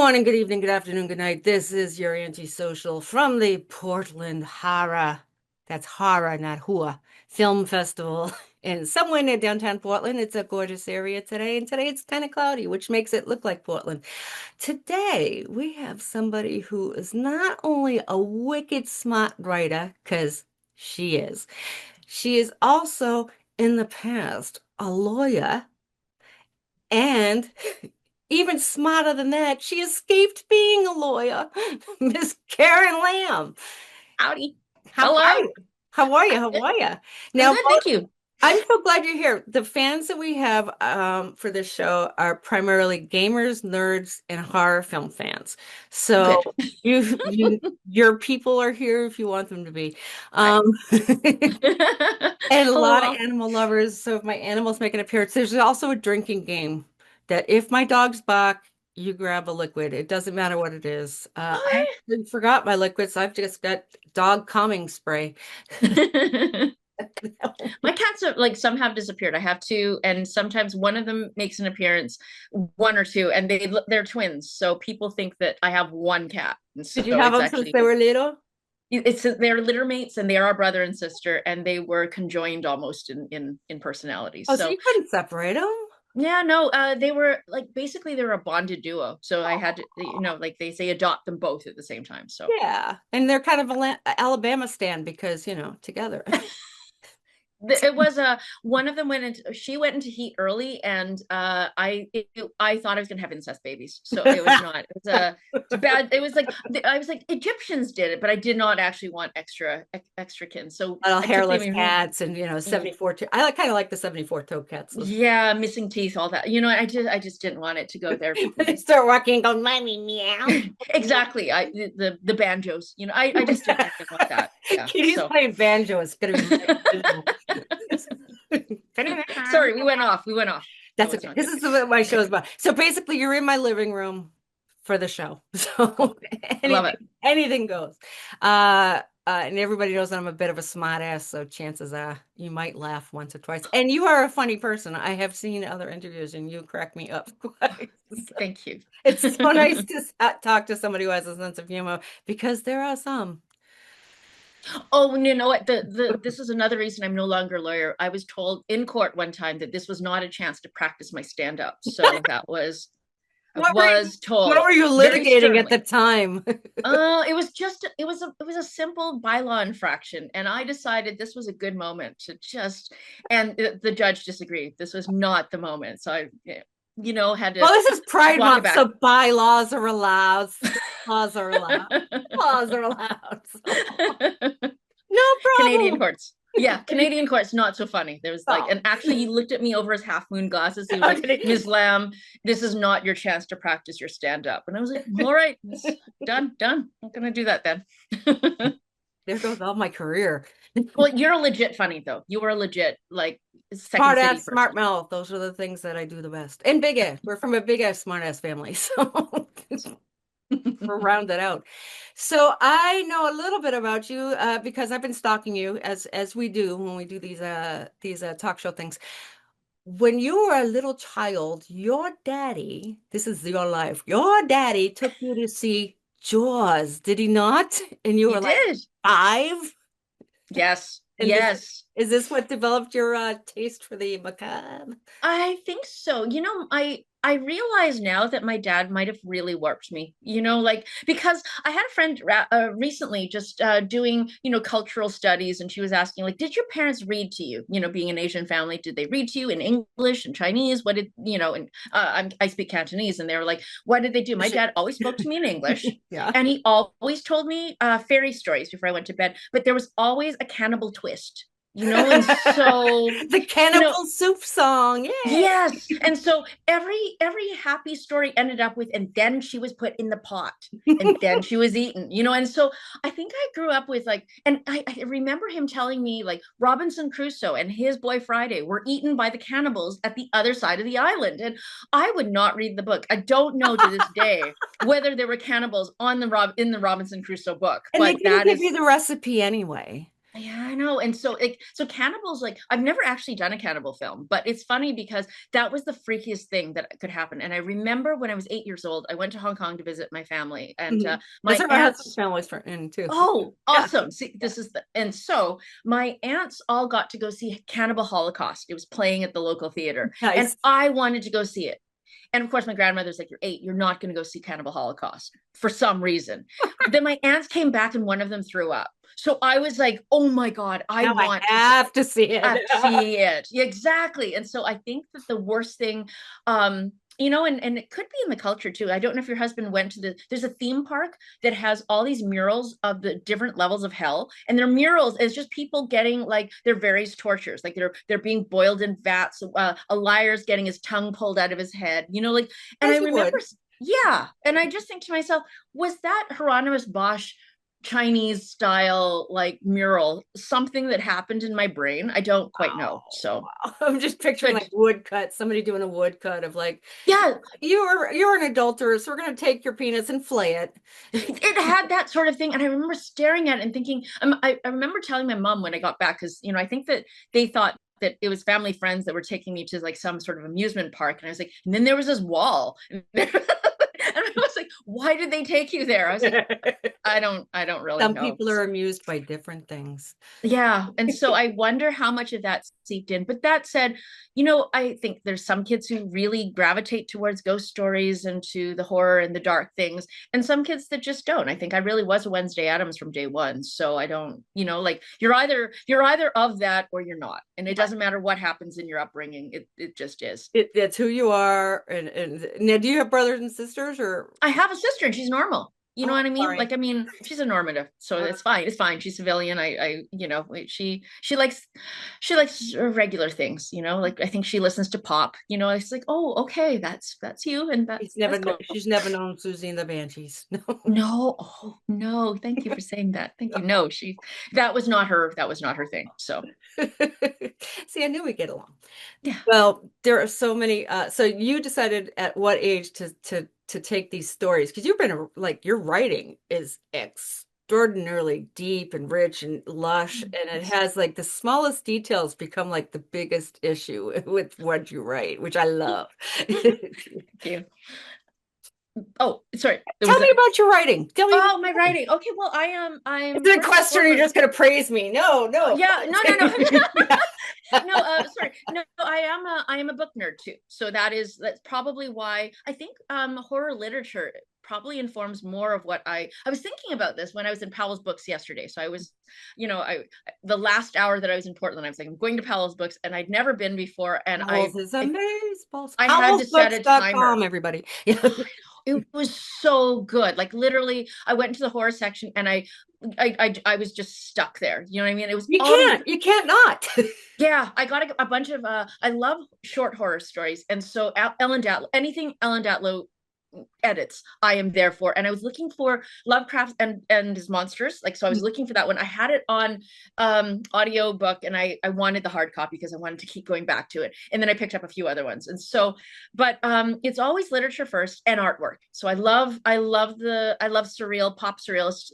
morning, good evening, good afternoon, good night. This is your antisocial from the Portland Horror, that's horror, not hua, film festival in somewhere near downtown Portland. It's a gorgeous area today, and today it's kind of cloudy, which makes it look like Portland. Today, we have somebody who is not only a wicked smart writer, because she is also in the past a lawyer and even smarter than that, she escaped being a lawyer. Miss Karen Lamb. Howdy. How are Hello. you? How are you? How are you? I'm Now, good, thank you. I'm so glad you're here. The fans that we have for this show are primarily gamers, nerds, and horror film fans. So Good. your people are here if you want them to be. Right. And a Oh lot of well. animal lovers. So if my animals make an appearance, there's also a drinking game that if my dogs bark, you grab a liquid. It doesn't matter what it is. I Oh, actually forgot my liquids. I've just got dog calming spray. yeah. My cats are like some have disappeared. I have two, and sometimes one of them makes an appearance, one or two, and they're twins. So people think that I have one cat, and so Did you have it's them since actually they were little? they're litter mates, and they are brother and sister, and they were conjoined almost in personalities. Oh, so So you couldn't separate them? yeah, no, they were like basically they were a bonded duo. So I had to, like they say adopt them both at the same time. So Yeah. And they're kind of a Alabama stand because, together. it was one of them went into she went into heat early, and I thought I was gonna have incest babies, so it was not. It's a bad. It was like I was like Egyptians did it, but I did not actually want extra kin, so Little I took hairless the cats and, mm, 74 I like kind of like the 74 toe cats. yeah, missing teeth, all that. I just didn't want it to go there. When they start walking and go, mommy, meow. Exactly. The banjos. I just didn't want that. Yeah. Kitty's So playing banjo. It's gonna be very visual. sorry, we went off. We went off. That That's was okay. not This good. is what my show is about. So basically, you're in my living room for the show. Cool. So I love anything, it. anything goes. And everybody knows that I'm a bit of a smart ass, so chances are you might laugh once or twice. And you are a funny person. I have seen other interviews and you crack me up quite. Thank you. It's so nice to talk to somebody who has a sense of humor because there are some. Oh, and you know what? This is another reason I'm no longer a lawyer. I was told in court one time that this was not a chance to practice my stand up. So I What were you, was what told were you very litigating at the sternly. time? It was a simple bylaw infraction, and I decided this was a good moment to just. And the judge disagreed. This was not the moment, so had to Well, this is Pride walk it Month, back. so bylaws are allowed. Laws are allowed. Laws are allowed. So no Canadian problem. courts. Yeah, Canadian courts, not so funny. There was like, Oh. and actually, he looked at me over his half moon glasses. He was How like, did it- Ms. Lamb, this is not your chance to practice your stand up. And I was like, all right, it's done, done. I'm going to do that then. There goes all my career. Well, you're a legit funny, though. You were a legit, like, Second Smart City ass, smart person. mouth. Those are the things that I do the best. And big ass. We're from a big ass, smart ass family. So we're rounded out. So I know a little bit about you because I've been stalking you as we do when we do these talk show things. When you were a little child, your daddy, this is your life, your daddy took you to see Jaws, did he not? And you He were like did. 5? Yes. And this Yes. is this what developed your taste for the macabre? I think so. I realize now that my dad might have really warped me. Like because I had a friend recently just doing cultural studies, and she was asking like, did your parents read to you? Being an Asian family, did they read to you in English and Chinese? What did And I speak Cantonese, and they were like, what did they do? My dad always spoke to me in English, Yeah. and he always told me fairy stories before I went to bed. But there was always a cannibal twist. And so The you know cannibal soup song. Yeah. Yes. And so every happy story ended up with, and then she was put in the pot, and then she was eaten. And so I think I grew up with like, and I remember him telling me like Robinson Crusoe and his boy Friday were eaten by the cannibals at the other side of the island. And I would not read the book. I don't know to this day whether there were cannibals in the Robinson Crusoe book, And they but didn't that give you is the recipe anyway. Yeah, I know. And so like so cannibals, like I've never actually done a cannibal film, but it's funny because that was the freakiest thing that could happen. And I remember when I was 8 years old, I went to Hong Kong to visit my family, and Mhm. That's my where my husband's aunts. family's from in too. Oh, Yeah. awesome. See, this is the, and so my aunts all got to go see Cannibal Holocaust. It was playing at the local theater, and Nice. I wanted to go see it. And of course, my grandmother's like, "You're 8, you're not going to go see Cannibal Holocaust for some reason." But then my aunts came back and one of them threw up. So I was like, "Oh my God, I Now I want to have to see I it. see it." Yeah, exactly. And so I think that the worst thing, and it could be in the culture too. I don't know if your husband went to there's a theme park that has all these murals of the different levels of hell. And their murals is just people getting like their various tortures. Like they're being boiled in vats, a liar's getting his tongue pulled out of his head, and I As you remember, would. yeah. And I just think to myself, was that Hieronymus Bosch Chinese style like mural something that happened in my brain? I don't quite know. Oh, So, wow. I'm just picturing but like woodcut, somebody doing a woodcut of like, yeah, you're an adulterer, so we're gonna take your penis and flay it. it had that sort of thing. And I remember staring at it and thinking, I remember telling my mom when I got back, because, I think that they thought that it was family friends that were taking me to like some sort of amusement park. And I was like, and then there was this wall. And I was like, why did they take you there? I was like, I don't really Some know. people are amused by different things. Yeah. And so I wonder how much of that seeped in. But that said, I think there's some kids who really gravitate towards ghost stories and to the horror and the dark things, and some kids that just don't. I think I really was a Wednesday Addams from day one. So I don't, like you're either of that or you're not. And it doesn't matter what happens in your upbringing. It just is. It's who you are. And now, do you have brothers and sisters or? I have a sister and she's normal. You know Oh, what I mean? sorry. Like, I mean, she's a normative, so it's fine. It's fine. She's civilian. She likes regular things. Like I think she listens to pop. It's like, oh, okay, that's you, and that's cool. She's never known Susie and the Banshees. No. No, oh no, thank you for saying that. Thank you. No, that was not her. That was not her thing. So See, I knew we'd get along. yeah. Well, there are so many. So you decided at what age to take these stories? Because you've been like your writing is extraordinarily deep and rich and lush, and it has like the smallest details become like the biggest issue with what you write, which I love. Thank you. Oh, sorry. There Tell was me a about your writing. Tell me about Oh, my your writing. writing. Okay, well, Is I'm it a first and question or you're foremost. just going to praise me? No, no. Yeah, no, no, no. Yeah. No, sorry. No, I am a book nerd too. So that's probably why I think horror literature probably informs more of what I was thinking about this when I was in Powell's Books yesterday. So I was, I the last hour that I was in Portland, I was like, I'm going to Powell's Books, and I'd never been before, and Howells is amazeballs. I had to set a Howellsbooks.com, timer. everybody. It was so good. Like literally, I went into the horror section and I was just stuck there. You know what I mean? It was all these. You can't not. Yeah, I got a bunch of. I love short horror stories, and so Ellen Datlow, anything Ellen Datlow edits, I am there for. And I was looking for Lovecraft and his monsters. Like, so I was looking for that one. I had it on audio book, and I wanted the hard copy because I wanted to keep going back to it. And then I picked up a few other ones. And so, but it's always literature first and artwork. So I love surreal, pop surrealist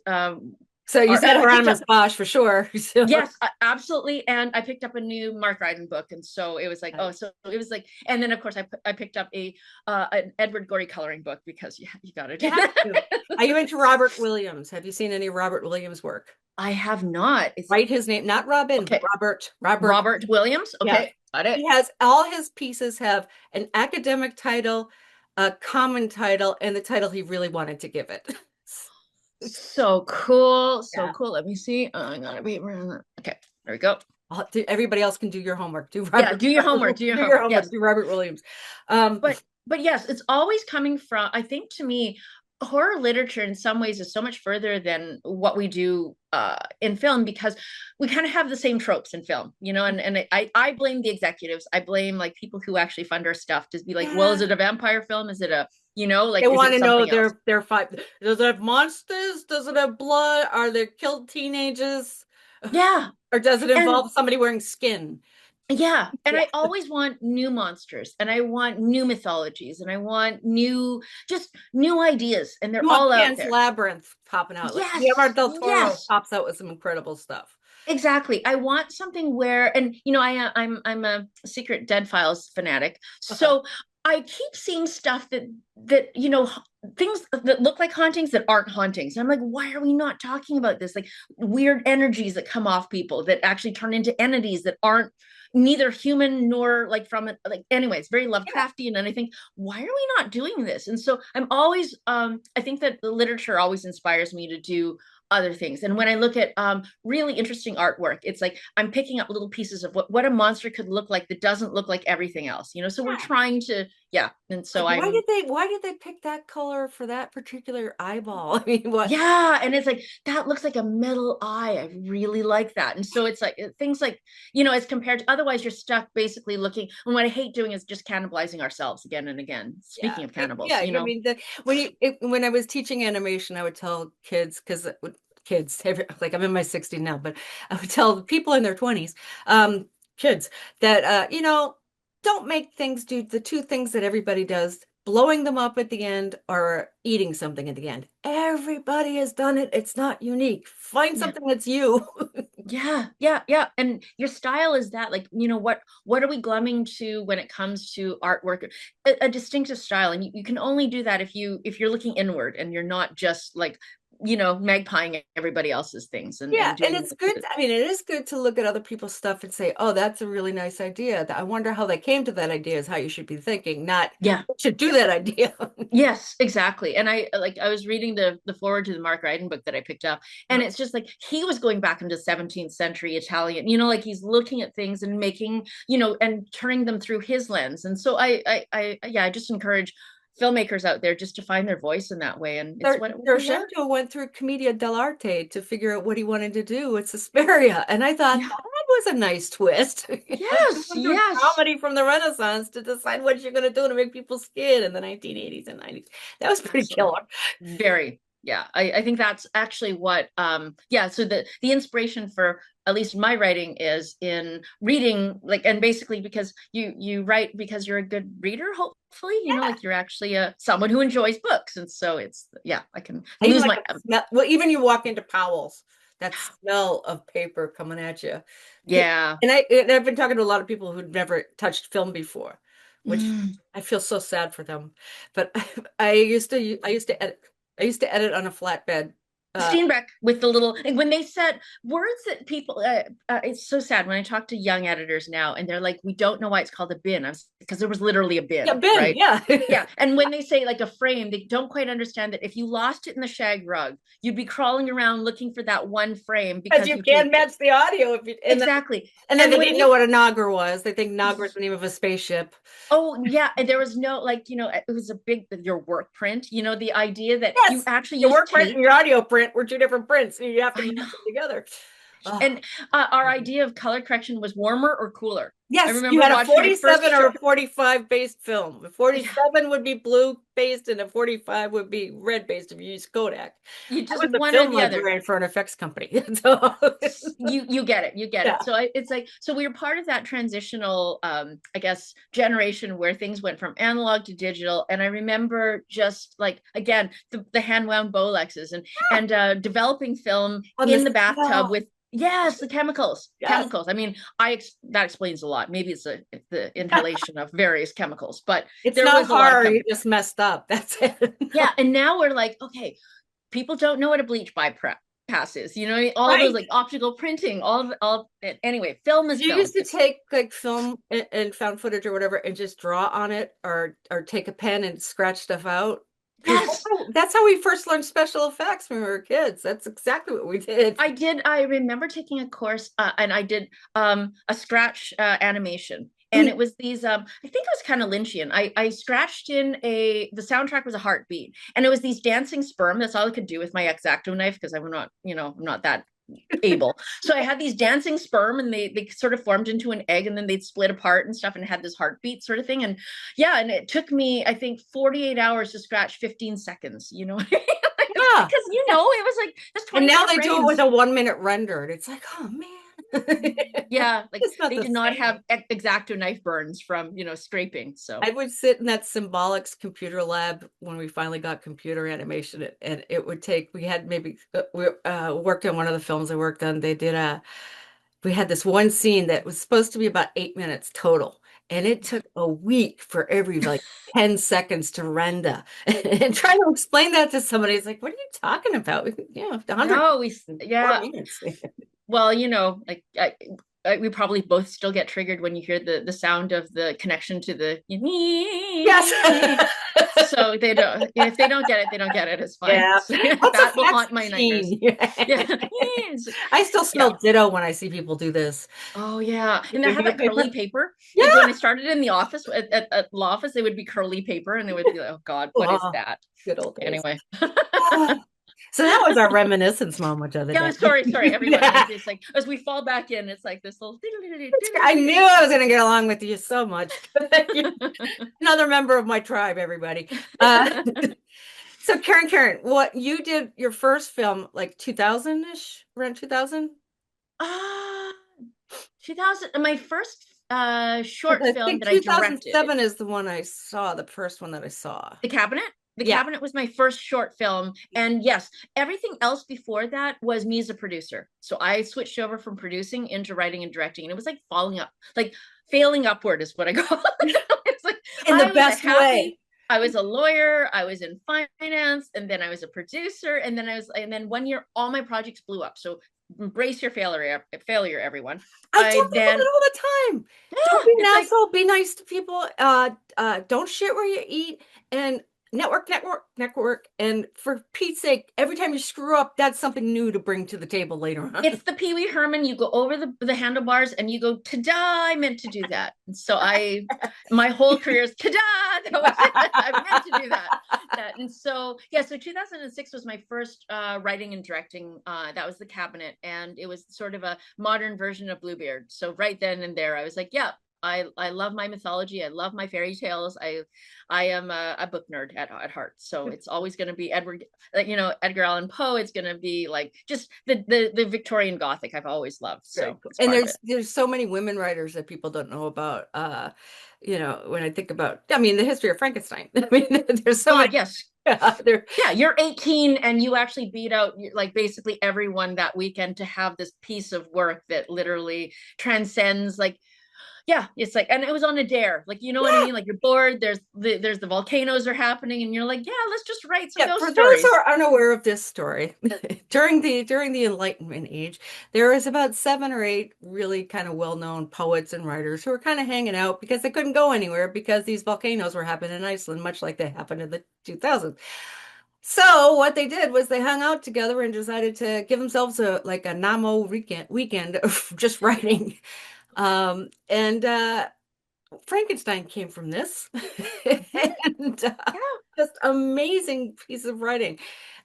So you art. said I picked up. Hieronymus Bosch for sure. So, Yes, absolutely. And I picked up a new Mark Ryden book, and so it was like, oh, so it was like, and then of course I picked up an Edward Gorey coloring book because you got to you do have that. to. Are you into Robert Williams? Have you seen any Robert Williams work? I have not. Write his name, not Robin, Okay, Robert. Robert. Robert Williams. Yes. Okay, got it. He has all his pieces have an academic title, a common title, and the title he really wanted to give it. So cool, so Yeah. cool. Let me see. I gotta be okay. There we go. Everybody else can do your homework. Yeah, do your homework. Do your Do your homework. homework. Yes, Do Robert Williams. Um, but yes, it's always coming from. I think to me, horror literature in some ways is so much further than what we do in film, because we kind of have the same tropes in film, and I blame the executives. I blame like people who actually fund our stuff to be like, well, yeah. is it a vampire film? Is it a They like, is want it to know something else? their five. Does it have monsters? Does it have blood? Are there killed teenagers? Yeah. Or does it And involve somebody wearing skin? Yeah, and Yeah. I always want new monsters, and I want new mythologies, and I want new, just new ideas, and they're You want all out Pan's there. Labyrinth popping out. Like Guillermo Yes, del Toro yes, pops out with some incredible stuff. exactly. I want something where, and I'm a secret Dead Files fanatic, Uh-huh. so I keep seeing stuff that things that look like hauntings that aren't hauntings. And I'm like, why are we not talking about this? Like weird energies that come off people that actually turn into entities that aren't neither human nor like from it. Like anyway, it's very Yeah. Lovecraftian, and I think, why are we not doing this? And so I'm always, I think that the literature always inspires me to do other things. And when I look at really interesting artwork, it's like I'm picking up little pieces of what a monster could look like that doesn't look like everything else. So we're Yeah. trying to, yeah. And so Like I'm, why did they pick that color for that particular eyeball? I mean, what? yeah. And it's like, that looks like a metal eye. I really like that. And so it's like things like, as compared to, otherwise you're stuck basically looking. And what I hate doing is just cannibalizing ourselves again and again. Yeah. Speaking of cannibals, Yeah. I mean, when I was teaching animation, I would tell kids, because kids, like I'm in my 60s now, but I would tell people in their 20s, um, kids, that, don't make things do the two things that everybody does, blowing them up at the end or eating something at the end. Everybody has done it. It's not unique. Find yeah. something that's you. Yeah, yeah, yeah. And your style is that, like, what are we glumming to when it comes to artwork? A distinctive style. And you can only do that if you're looking inward and you're not just like, magpieing everybody else's things Yeah, and and doing it's good. I mean, it is good to look at other people's stuff and say, "Oh, that's a really nice idea. I wonder how they came to that idea," is how you should be thinking, not yeah. "I should do that idea." Yes, exactly. And I was reading the forward to the Mark Ryden book that I picked up, and it's just like he was going back into 17th century Italian, like he's looking at things and making, and turning them through his lens. And so I just encourage filmmakers out there just to find their voice in that way. And it's what we are. Argento went through Commedia dell'arte to figure out what he wanted to do with Suspiria, and I thought Yeah. that was a nice twist. You Yes, went through yes. comedy from the Renaissance to decide what you're going to do to make people scared in the 1980s and 90s. That was pretty Absolutely. killer. Very. Yeah. I think that's actually what yeah, so the inspiration for at least my writing is in reading, like, and basically because you write because you're a good reader, hopefully, like you're actually someone who enjoys books. And so it's, yeah, I can I even lose like my the smell. Well, even you walk into Powell's, that smell of paper coming at you. yeah. And I've been talking to a lot of people who'd never touched film before, which Mm. I feel so sad for them. But I used to edit on a flatbed. Uh, Steenbeck with the little, and when they said words that people, it's so sad when I talk to young editors now and they're like, we don't know why it's called a bin. Because there was literally a yeah, bin, Ben, right? yeah. Yeah. And when they say like a frame, they don't quite understand that if you lost it in the shag rug, you'd be crawling around looking for that one frame Because because you you can. can't match the audio if you, Exactly. and then And they when didn't know you, what a Nagar was. They think Nagar is the name of a spaceship. oh, yeah. And there was no, like, it was a big, your work print, the idea that you Yes, actually your use work print and tape. your audio print were two different prints, and you have to I match know. them together. Oh. And our idea of color correction was warmer or cooler. I Yes, you remember had a watching the first 47 or show. a 45 based film. A Yeah, 47 would be blue based and a 45 would be red based if you use Kodak. you I just was a one or film the other. librarian for an effects company. So, You get it, you get it. yeah. So it's like, so we were part of that transitional, I guess, generation where things went from analog to digital. And I remember just like, again, the hand wound Bolexes and developing film On the in the bathtub smell. with, yes, the chemicals. Yes. Chemicals. I mean, that explains a lot. Maybe it's the inhalation of various chemicals, but It's there not was a lot of horror, you chemicals. just messed up. That's it. Yeah, and now we're like, okay, people don't know what a bleach bypass is. All those Right. like optical printing, all. Anyway, film is You film. used to take like film and found footage or whatever and just draw on it or take a pen and scratch stuff out. Because Yes, that's how we first learned special effects when we were kids. That's exactly what we did. I did. I remember taking a course, and I did a scratch animation. And it was these, I think it was kind of Lynchian. I scratched in the soundtrack was a heartbeat. And it was these dancing sperm. That's all I could do with my X-Acto knife because I'm not, I'm not that able. So I had these dancing sperm and they sort of formed into an egg and then they'd split apart and stuff and it had this heartbeat sort of thing. And yeah, and it took me, I think, 48 hours to scratch 15 seconds, Yeah. because it was like, that's And now 24 they do it with frames. a 1 minute render. And it's like, oh man. Yeah, like It's not they the did not same. have X-Acto knife burns from, scraping. So I would sit in that Symbolics computer lab when we finally got computer animation, and it would take, we had maybe, we worked on one of the films I worked on. We had this one scene that was supposed to be about 8 minutes total, and it took a week for every like 10 seconds to render. And trying to explain that to somebody, it's like, what are you talking about? Yeah, no, 4 yeah. minutes. Well, like we probably both still get triggered when you hear the sound of the connection to the Yes. so they don't, if they don't get it, they don't get it. It's fine. Yeah. So, yeah, What's a that will fax haunt my nightmares. machine? Yeah. I still Yeah. smell ditto when I see people do this. Oh yeah. And they had Waving a that curly paper. paper. Yeah. Like when I started in the office at law office, they would be curly paper and they would be like, oh God, what is Oh, that? good old days. Anyway. Oh. So that was our reminiscence moment of the Yeah, day. sorry, everyone. Yeah. It's like as we fall back in, it's like this little I knew I was going to get along with you so much. You're another member of my tribe, everybody. Uh, so Karen, what you did your first film like 2000-ish, around 2000? Ah, 2000, my first Because short I film think that I directed. 2007 is the one I saw, the first one that I saw. The Cabinet. The Yeah. Cabinet was my first short film. And yes, everything else before that was me as a producer. So I switched over from producing into writing and directing. And it was like falling up, like failing upward is what I call it. It's like In the I was a best way. happy, I was a lawyer, I was in finance, and then I was a producer. And then one year all my projects blew up. So embrace your failure, everyone. I tell I people then that all the time. Don't yeah, be an it's like asshole. Be nice to people. Don't shit where you eat, and network. And for Pete's sake, every time you screw up, that's something new to bring to the table later on. it's the Pee Wee Herman. You go over the handlebars and you go, ta-da, I meant to do that. And so my whole career is ta-da, that was it. I meant to do that. And so, yeah, so 2006 was my first writing and directing. That was The Cabinet. And it was sort of a modern version of Bluebeard. So right then and there, I was like, yeah, I love my mythology. I love my fairy tales. I am a book nerd at heart. So it's always going to be Edgar Allan Poe. It's going to be like just the Victorian Gothic I've always loved. Very So cool. it's And part of it. there's so many women writers that people don't know about. When I think about, I mean, the history of Frankenstein. I mean, there's so God, many. yes. There. Yeah, you're 18 and you actually beat out like basically everyone that weekend to have this piece of work that literally transcends like yeah, it's like, and it was on a dare, like you know what I Yeah. mean, like you're bored, there's the volcanoes are happening and you're like, yeah, let's just write some Yeah, ghost for those who stories. are unaware of this story, during the Enlightenment age, there was about 7 or 8 really kind of well-known poets and writers who were kind of hanging out because they couldn't go anywhere because these volcanoes were happening in Iceland, much like they happened in the 2000s. So what they did was they hung out together and decided to give themselves a Namo weekend of just writing. And Frankenstein came from this, Mhm. and Yeah. just amazing piece of writing.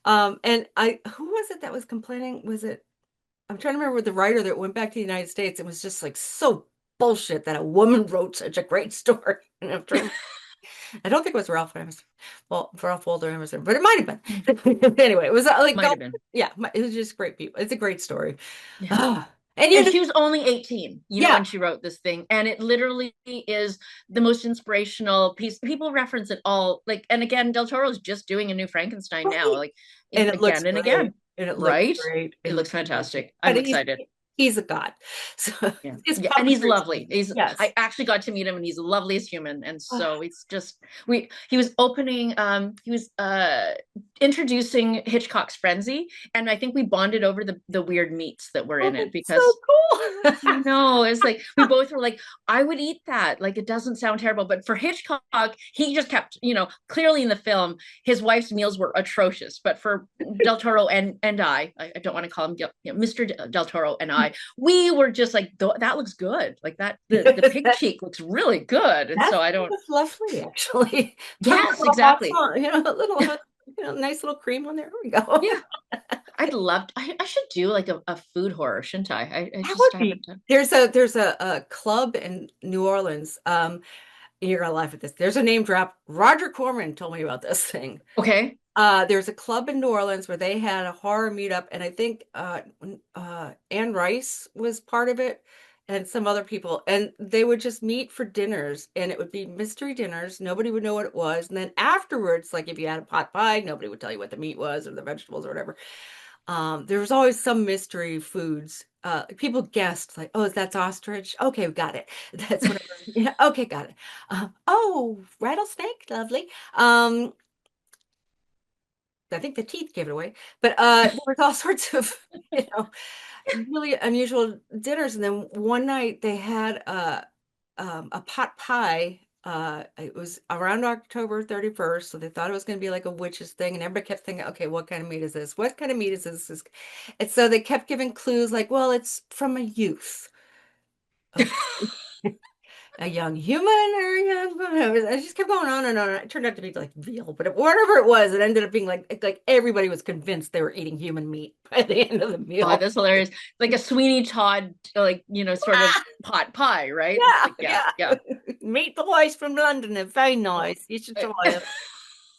And who was it that was complaining? Was it? I'm trying to remember the writer that went back to the United States. It was just like so bullshit that a woman wrote such a great story. And I don't think it was Ralph Emerson. Well, Ralph Waldo Emerson, but it might have been. Anyway, it was like, Might have been. yeah, it was just great people. It's a great story. Yeah. Ah, and And she was only 18, yeah, when she wrote this thing. And it literally is the most inspirational piece. People reference it all. Like, and again, Del Toro's just doing a new Frankenstein now, right. like And it looks again and great. again. And it looks Right? great. It It looks looks fantastic. fantastic. But I'm excited. he's a god. So Yeah. his Yeah. And he's puppetry is lovely. amazing. Yes. I actually got to meet him and he's the loveliest human. And so Oh, it's just he was opening he was introducing Hitchcock's Frenzy. And I think we bonded over the weird meats that were in it that's so because cool. I know. It's like we both were like, I would eat that. Like it doesn't sound terrible. But for Hitchcock, he just kept, clearly in the film, his wife's meals were atrocious. But for Del Toro and I don't want to call him Mr. Del Toro and I, we were just like, that looks good. Like that, the pig cheek looks really good. And so I don't, That's lovely, actually. Put a yes, little hot exactly. sauce, a little nice little cream on there. There we go. Yeah. I should do like a food horror, shouldn't I? I That just would be. haven't done. There's a club in New Orleans. You're gonna laugh at this. There's a name drop. Roger Corman told me about this thing. Okay. There's a club in New Orleans where they had a horror meetup, and I think Anne Rice was part of it, and some other people, and they would just meet for dinners, and it would be mystery dinners. Nobody would know what it was, and then afterwards, like if you had a pot pie, nobody would tell you what the meat was or the vegetables or whatever. There was always some mystery foods. People guessed, like, oh, that's ostrich. Okay, we got it. That's whatever. Yeah, okay, got it. Oh, rattlesnake, lovely. I think the teeth gave it away. But there was all sorts of, you know, really unusual dinners. And then one night they had a pot pie. It was around October 31st, so they thought it was going to be like a witch's thing, and everybody kept thinking, okay, what kind of meat is this? What kind of meat is this? And so they kept giving clues like, well, it's from a youth. Okay. A young human or a young whatever. I just kept going on and on. It turned out to be like veal, but whatever it was, it ended up being like everybody was convinced they were eating human meat by the end of the Oh, meal. that's hilarious. Like a Sweeney Todd, like, sort of pot pie, right? It's Yeah, like, yeah, yeah. yeah. Meet the boys from London. They're very nice. You should try it.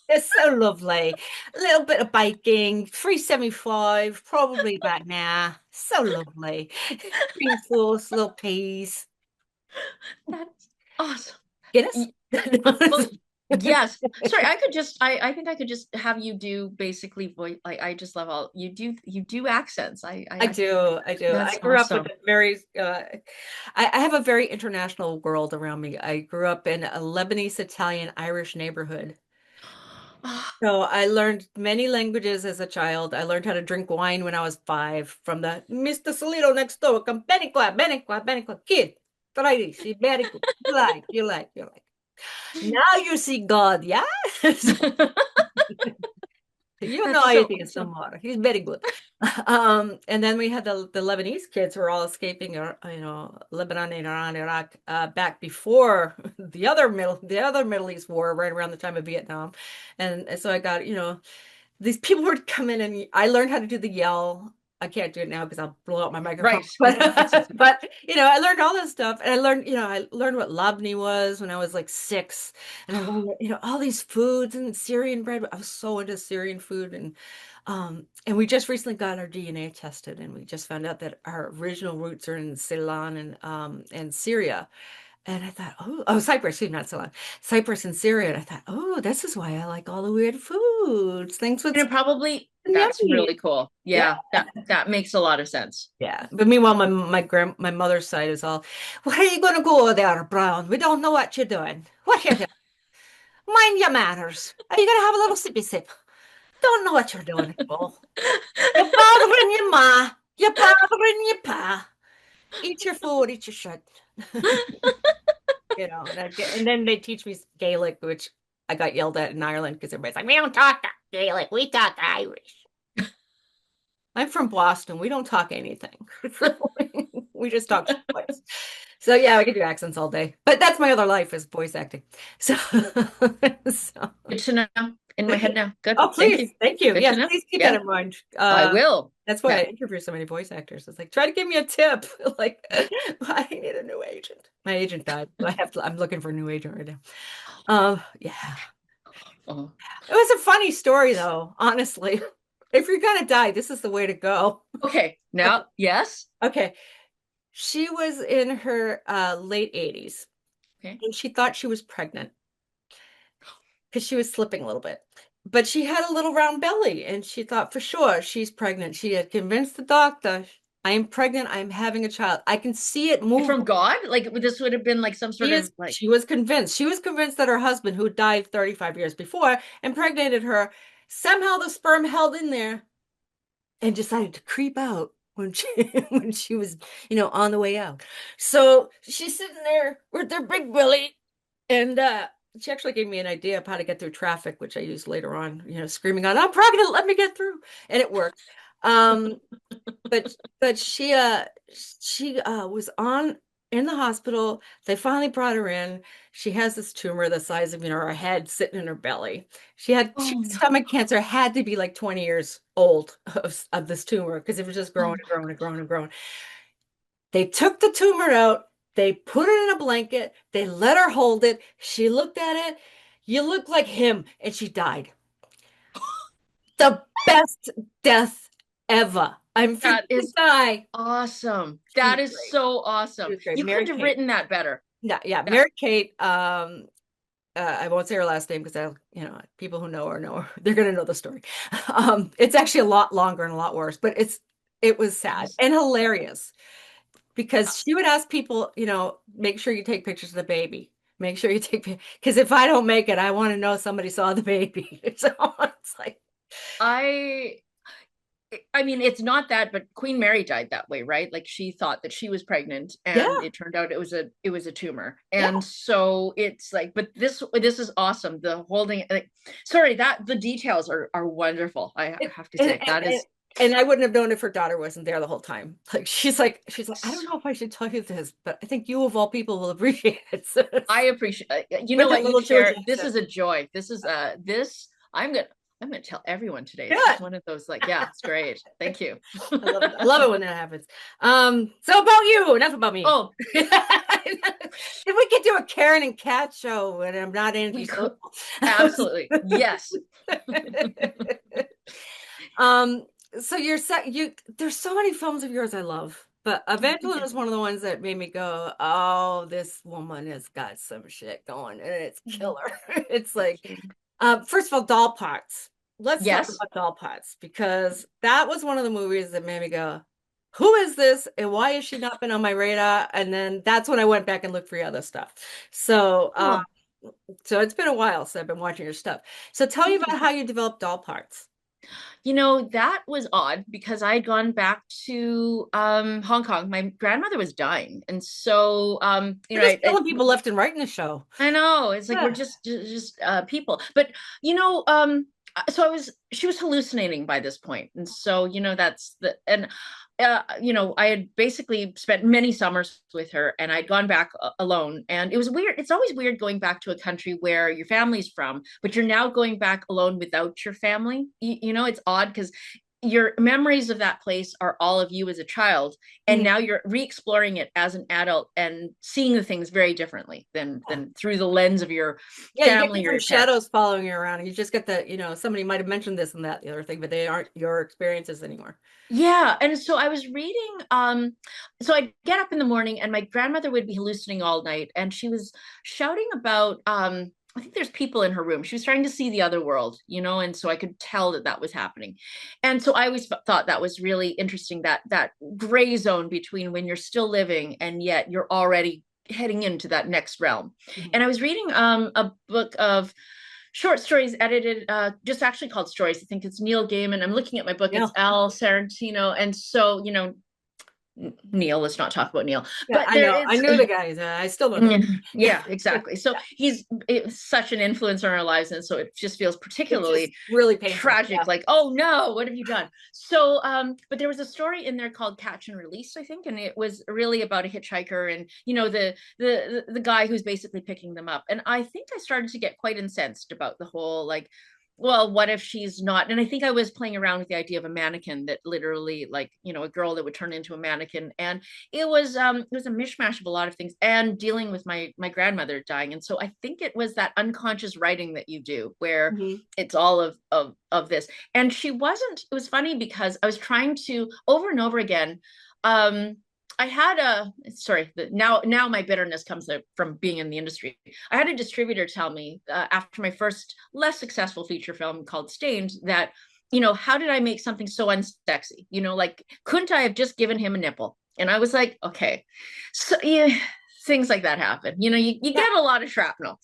It's so lovely. A little bit of baking, 375, probably about now. So lovely. Cream sauce, little peas. That's awesome. Guinness? Y- Well, yes. Sorry, I think I could just have you do basically voice, like I just love all you do accents. I do. I do. I That's grew up with awesome. a very, I have a very international world around me. I grew up in a Lebanese, Italian, Irish neighborhood. So I learned many languages as a child. I learned how to drink wine when I was 5 from the Mr. Solito next door. Come, Beniqua, Beniqua, Beniqua. Kid, try this. It's very good. You like. Now you see God, yeah? You know it So some more. He's very good. And then we had the Lebanese kids who were all escaping, Lebanon, Iran, Iraq, back before the other Middle East war, right around the time of Vietnam. And so I got, these people would come in and I learned how to do the yell. I can't do it now because I'll blow out my microphone. right. But I learned all this stuff, and I learned what labneh was when I was like 6, and I learned, all these foods and Syrian bread. I was so into Syrian food, and we just recently got our DNA tested, and we just found out that our original roots are in Ceylon and Syria. And I thought, oh, Cyprus, excuse me, not Ceylon, Cyprus and Syria. And I thought, oh, this is why I like all the weird foods, things with And it probably and that's yummy. really cool. Yeah, Yeah, that makes a lot of sense. yeah. But meanwhile, my mother's side is all, where are you going to go there, Brown? We don't know what you're doing. What you doing? Mind your manners. Are you going to have a little sippy sip? Don't know what you're doing, Paul. You're bothering your ma. You're bothering your pa. Eat your food. Eat your shit. And then they teach me Gaelic, which I got yelled at in Ireland because everybody's like, we don't talk Gaelic. We talk Irish. I'm from Boston. We don't talk anything. We just talk voice. So yeah, I can do accents all day. But that's my other life is voice acting. So, so Good to know. In my head now. Good. oh Thank please, you. thank you. Good to Yes, know. please keep that Yeah, in mind. I will. That's why I Okay. interview so many voice actors. It's like try to give me a tip. Like I need a new agent. My agent died. So I'm looking for a new agent right now. Yeah. Oh. It was a funny story though, honestly. If you're gonna die, this is the way to go. Okay. Okay. Now, yes. Okay. She was in her late 80s Okay. and she thought she was pregnant because she was slipping a little bit. But she had a little round belly and she thought for sure she's pregnant. She had convinced the doctor, I am pregnant, I'm having a child. I can see it move. From God? Like this would have been like some sort of like She was convinced. She was convinced that her husband, who died 35 years before, impregnated her. Somehow the sperm held in there and decided to creep out when she when she was, on the way out. So she's sitting there with her big belly, and she actually gave me an idea of how to get through traffic, which I used later on, screaming out, "I'm pregnant, let me get through," and it worked. Um, but she was on in the hospital. They finally brought her in. She has this tumor the size of, her head sitting in her belly. She oh had no. stomach cancer, had to be like 20 years old of this tumor because it was just growing Oh and my growing and growing and growing. They took the tumor out. They put it in a blanket. They let her hold it. She looked at it. You look like him. And she died. The best death ever. I'm fit That to is die. awesome. She That was is great. so She awesome. was great. You Mary couldn't have Kate. written that better. Yeah, yeah. That Mary Kate. I won't say her last name because people who know her, they're gonna know the story. It's actually a lot longer and a lot worse, but it was sad is and hilarious because she would ask people, make sure you take pictures of the baby. Make sure you take because if I don't make it, I want to know somebody saw the baby. So it's like, I I mean, it's not that, but Queen Mary died that way, right? Like she thought that she was pregnant, and yeah, it turned out it was a tumor. yeah. And so it's like, but this is awesome. The holding, like, sorry, that the details are wonderful. I It, have to and, say and, that and is and I wouldn't have known if her daughter wasn't there the whole time. Like she's like, I don't know if I should tell you this, but I think you of all people will appreciate it. So I appreciate. You know with the what? You little share. children. This So is a joy. This is this. I'm gonna tell everyone today. It's just good. one of those like, yeah, it's great. Thank you. I love it. I love it when that happens. So about you, enough about me. Oh, If we could do a Karen and Kat show and I'm not we anti-social. could absolutely yes. Um, so you're set you there's so many films of yours I love, but Oh, thank Evangeline you. is one of the ones that made me go, oh, this woman has got some shit going and it's Mhm. killer. It's Thank like, you. first of all, doll parts. Let's talk Yes. about doll parts because that was one of the movies that made me go, who is this and why has she not been on my radar? And then that's when I went back and looked for your other stuff. So, Cool. it's been a while since I've been watching your stuff. So tell me Thank you. about how you developed doll parts. That was odd because I had gone back to Hong Kong. My grandmother was dying. And so They're just killing people left and right in the show. I know it's like we're Yeah. just people. But you know, so she was hallucinating by this point. And so, that's the and I had basically spent many summers with her and I'd gone back alone. And it was weird. It's always weird going back to a country where your family's from, but you're now going back alone without your family. It's odd because your memories of that place are all of you as a child, and Mhm. now you're re-exploring it as an adult and seeing the things very differently than through the lens of your Yeah, you get family or different your parents. shadows following you around. You just get somebody might have mentioned this and that, the other thing, but they aren't your experiences anymore. Yeah, and so I was reading, so I'd get up in the morning and my grandmother would be hallucinating all night and she was shouting about I think there's people in her room. She was trying to see the other world, and so I could tell that that was happening. And so I always thought that was really interesting, that gray zone between when you're still living and yet you're already heading into that next realm. Mhm. And I was reading a book of short stories edited, just actually called Stories. I think it's Neil Gaiman. I'm looking at my book. Yeah. It's Al Sarantino. And so, Neil, let's not talk about Neil, Yeah, but I there know. I is, knew the guys. I still know the guy. yeah, exactly. So it's such an influence on our lives. And so it just feels It's just particularly really painful. tragic, Yeah. like, oh no, what have you done? So but there was a story in there called Catch and Release, I think, and it was really about a hitchhiker and the guy who's basically picking them up. And I think I started to get quite incensed about the whole, like, well, what if she's not? And I think I was playing around with the idea of a mannequin that literally, like, a girl that would turn into a mannequin. And it was a mishmash of a lot of things and dealing with my grandmother dying. And so I think it was that unconscious writing that you do where Mhm. it's all of this. And she wasn't, it was funny because I was trying to over and over again. I had a sorry, now my bitterness comes from being in the industry. I had a distributor tell me after my first less successful feature film called Stained that, how did I make something so unsexy? Like, couldn't I have just given him a nipple? And I was like, okay. So yeah, things like that happen. You Yeah. get a lot of shrapnel.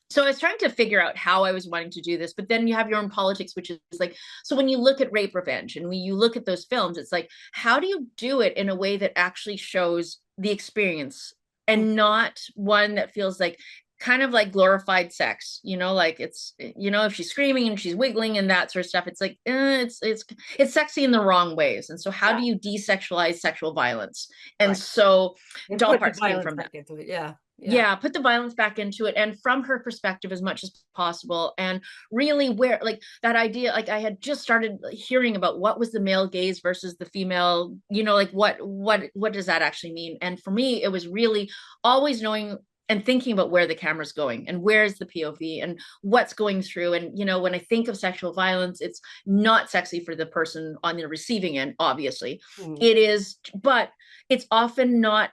So I was trying to figure out how I was wanting to do this, but then you have your own politics, which is like, so when you look at rape revenge and when you look at those films, it's like, how do you do it in a way that actually shows the experience and not one that feels like kind of like glorified sex, like it's, if she's screaming and she's wiggling and that sort of stuff, it's like, it's sexy in the wrong ways. And so how Yeah. do you desexualize sexual violence? And Right. so And doll put the parts came violence from back that. into it. Yeah. Yeah. Yeah, put the violence back into it and from her perspective as much as possible. And really where like that idea, like I had just started hearing about what was the male gaze versus the female, like what does that actually mean? And for me, it was really always knowing and thinking about where the camera's going and where's the POV and what's going through. And when I think of sexual violence, it's not sexy for the person on the receiving end, obviously. Mhm. It is, but it's often not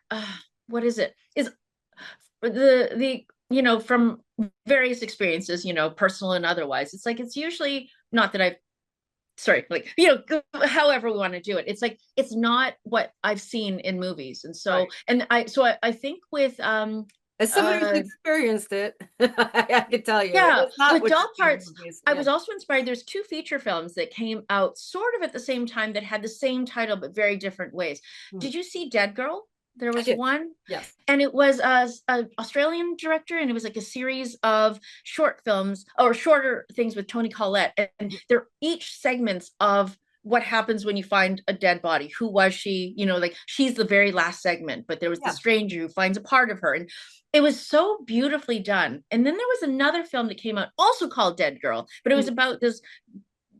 what is it? Is the from various experiences, personal and otherwise, it's like it's usually not that I've sorry, like however we want to do it, it's like it's not what I've seen in movies. And so Right. I think with As somebody who's uh experienced it, I can tell you, it yeah, is not with what you Doll see in Parts, movies. I Yeah. was also inspired. There's two feature films that came out sort of at the same time that had the same title but very different ways. Mhm. Did you see Dead Girl? There I was did. one, Yes. and it was a Australian director, and it was like a series of short films or shorter things with Toni Collette, and they're each segments of what happens when you find a dead body. Who was she? Like she's the very last segment, but there was the Yeah. stranger who finds a part of her, and it was so beautifully done. And then there was another film that came out also called Dead Girl, but it was Mhm. about this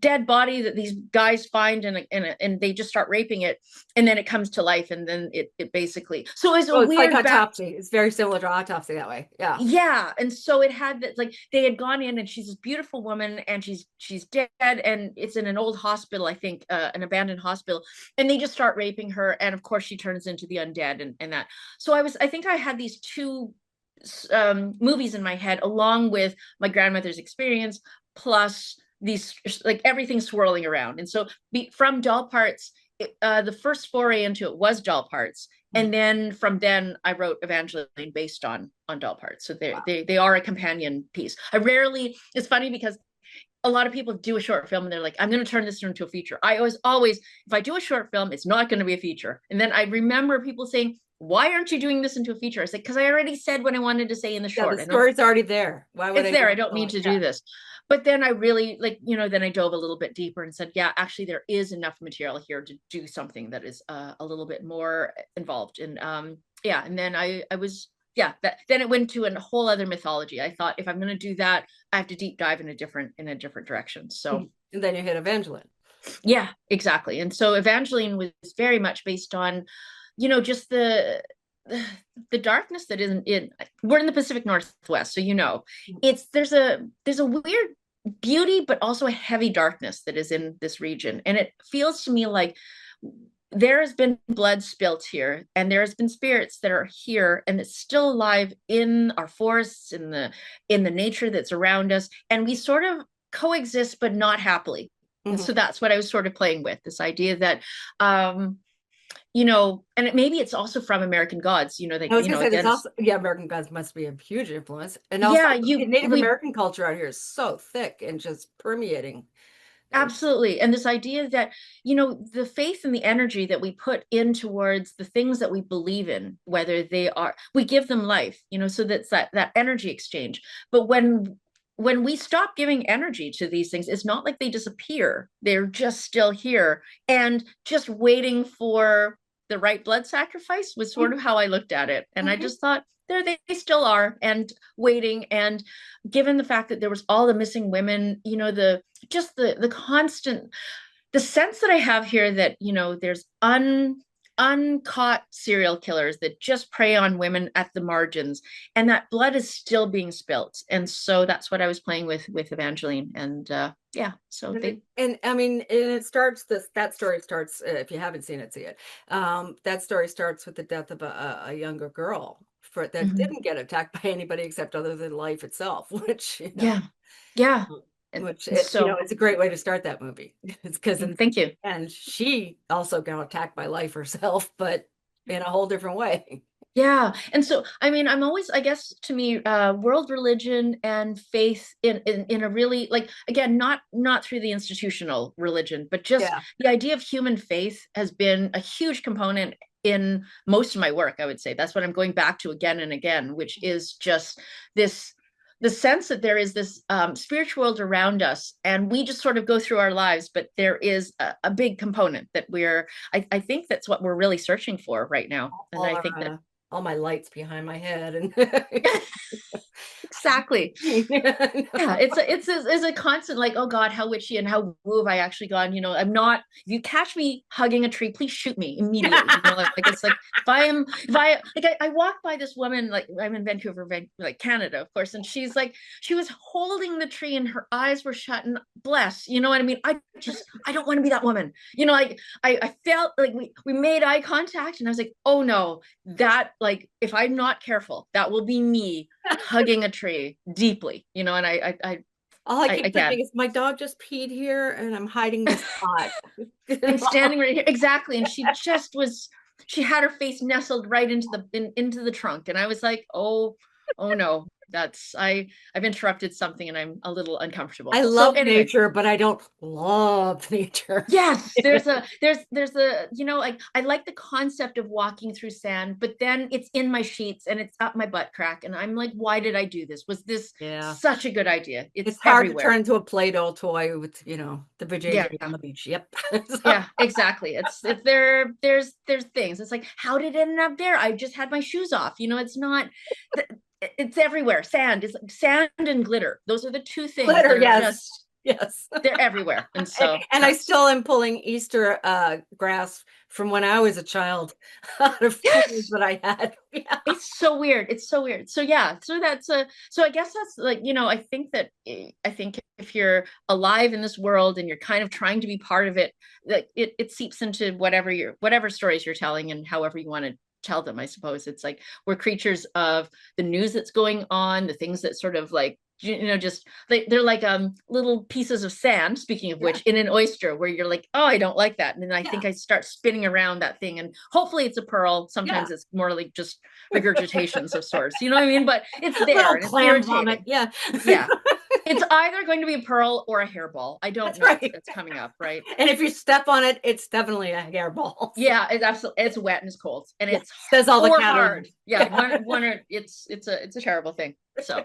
dead body that these guys find and they just start raping it, and then it comes to life, and then it basically, so it's a Oh, it's like weird back. autopsy. It's very similar to autopsy that way. Yeah. Yeah, and so it had that, like they had gone in and she's this beautiful woman and she's dead, and it's in an old hospital, I think, an abandoned hospital, and they just start raping her, and of course she turns into the undead, and that. So I think I had these two movies in my head along with my grandmother's experience plus these, like everything swirling around. And so from Doll Parts, the first foray into it was Doll Parts, Mhm. and then from then I wrote Evangeline based on Doll Parts. So Wow. they are a companion piece. I rarely, it's funny because a lot of people do a short film and they're like, I'm going to turn this into a feature. I always, if I do a short film, it's not going to be a feature. And then I remember people saying, why aren't you doing this into a feature? I said, because I already said what I wanted to say in the Yeah, the short. I don't, story's already there. Why would it's I there. need I to don't fill need it? to Yeah. do this. But then I really like, then I dove a little bit deeper and said, yeah, actually there is enough material here to do something that is a little bit more involved. And yeah, and then I was, yeah, then it went to a whole other mythology. I thought if I'm going to do that, I have to deep dive in a different direction. So Mhm. And then you hit Evangeline. yeah, exactly. And so Evangeline was very much based on, just the darkness that isn't in. We're in the Pacific Northwest, so it's there's a weird beauty, but also a heavy darkness that is in this region, and it feels to me like there has been blood spilt here, and there has been spirits that are here, and it's still alive in our forests, in the nature that's around us, and we sort of coexist, but not happily. And Mhm. so that's what I was sort of playing with, this idea that and maybe it's also from American Gods, I was gonna say there's again, it's, also, yeah, American Gods must be a huge influence. And also yeah, Native we American culture out here is so thick and just permeating. It's absolutely. And this idea that, the faith and the energy that we put in towards the things that we believe in, whether they are, we give them life, so that's that energy exchange. But when we stop giving energy to these things, it's not like they disappear. They're just still here and just waiting for the right blood sacrifice was sort of how I looked at it. And I Mhm. just thought, there they still are and waiting. And given the fact that there was all the missing women, the constant, the sense that I have here that there's uncaught serial killers that just prey on women at the margins, and that blood is still being spilt. And so that's what I was playing with Evangeline. And yeah, so they, And I mean, and it starts this, that story starts, if you haven't seen it, see it. That story starts with the death of a younger girl that mhm. didn't get attacked by anybody except other than life itself, which, Yeah, yeah. which And so it's a great way to start that movie. It's because thank you. and she also got attacked by life herself, but in a whole different way. Yeah. And so, I mean, I'm always, I guess to me, world religion and faith in a really, like, again, not through the institutional religion, but just Yeah. the idea of human faith has been a huge component in most of my work, I would say. That's what I'm going back to again and again, which is just this, the sense that there is this spiritual world around us, and we just sort of go through our lives, but there is a big component that I think that's what we're really searching for right now. And All I think that around. all my lights behind my head and Exactly. Yeah, No. it's a constant like, oh God, how witchy and how woo have I actually gone? You know, I'm not. If you catch me hugging a tree, please shoot me immediately. You know, like it's like if I walk by this woman, like I'm in Vancouver, like Canada, of course, and she was holding the tree and her eyes were shut and bless, you know what I mean? I don't want to be that woman. You know, like I felt like we made eye contact and I was like, oh no, that like if I'm not careful, that will be me hugging a tree deeply, you know, and All I I keep thinking again, is my dog just peed here and I'm hiding this spot. I'm standing right here. Exactly. And she had her face nestled right into into the trunk. And I was like, oh no, I've interrupted something and I'm a little uncomfortable. I So love anyway, nature, but I don't love nature. yes, there's a, you know, like I like the concept of walking through sand, but then it's in my sheets and it's up my butt crack. And I'm like, why did I do this? Was this Yeah. such a good idea? It's It's hard to turn everywhere. into a Play-Doh toy with, the Yeah. vajayjay on the beach. Yep. So, Yeah, exactly. It's there's things. It's like, how did it end up there? I just had my shoes off. You know, it's not it's everywhere. Sand is like sand and glitter. Those are the two things that glitter, are yes. just Yes. they're everywhere. And so And I that's still am pulling Easter grass from when I was a child out of tools yes. that I had. Yeah. It's so weird. It's so weird. So yeah, so that's a so I guess that's like, you know, I think that I think if you're alive in this world and you're kind of trying to be part of it, that it seeps into whatever stories you're telling and however you want to tell them, I suppose. It's like we're creatures of the news that's going on, the things that sort of like you know just they're like little pieces of sand, speaking of Yeah. which, in an oyster where you're like, oh, I don't like that, and then I Yeah. think I start spinning around that thing and hopefully it's a pearl. Yeah. Sometimes it's more like just regurgitations of sorts, you know what I mean? But it's there Little and it's clam vomit. irritating. Yeah. Yeah, it's either going to be a pearl or a hairball. I don't That's know right. that's coming up, right? And if you step on it, it's definitely a hairball. So, Yeah, it's absolutely, it's wet and it's cold and yeah. it's Says all the or cat hard. owners. Yeah, Yeah. one or it's a terrible thing. So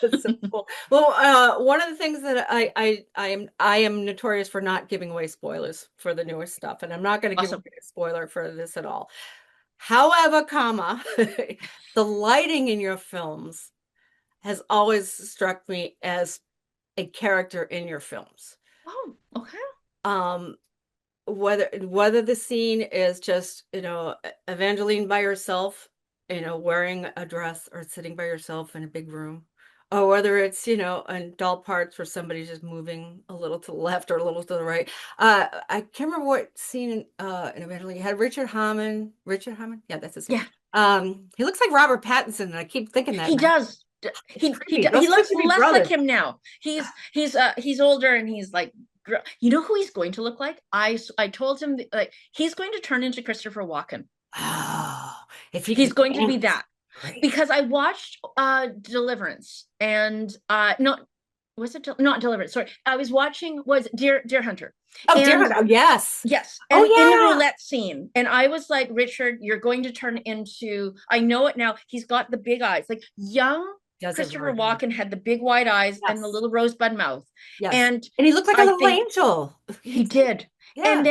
That's so cool. Well, one of the things that I am notorious for not giving away spoilers for the newest stuff, and I'm not going to give away awesome. a spoiler for this at all. However, the lighting in your films has always struck me as a character in your films. Oh, okay. Um, whether the scene is just, Evangeline by herself, wearing a dress or sitting by herself in a big room, or whether it's, in dull parts where somebody's just moving a little to the left or a little to the right. I can't remember what scene in Evangeline you had Richard Hammond. Richard Hammond? Yeah, that's his name. Yeah, He looks like Robert Pattinson, and I keep thinking that he now. does. It's creepy. He Those seem looks to be less like brothers. him now. He's older and he's like, you know who he's going to look like? I told him that, like he's going to turn into Christopher Walken. Oh, if he He's can going to be dance, that. great. Because I watched Deliverance and not was it not Deliverance? Sorry, I was watching was Deer Hunter, Oh, dear and Hunter. Oh, yes. yes, Oh, and in the yeah. roulette scene, and I was like, Richard, you're going to turn into. I know it now. He's got the big eyes, like young Does have Christopher hard hair. Walken had the big wide eyes and the Yes. little rosebud mouth, Yes. and And he looked like a I little think angel. he did. Yeah.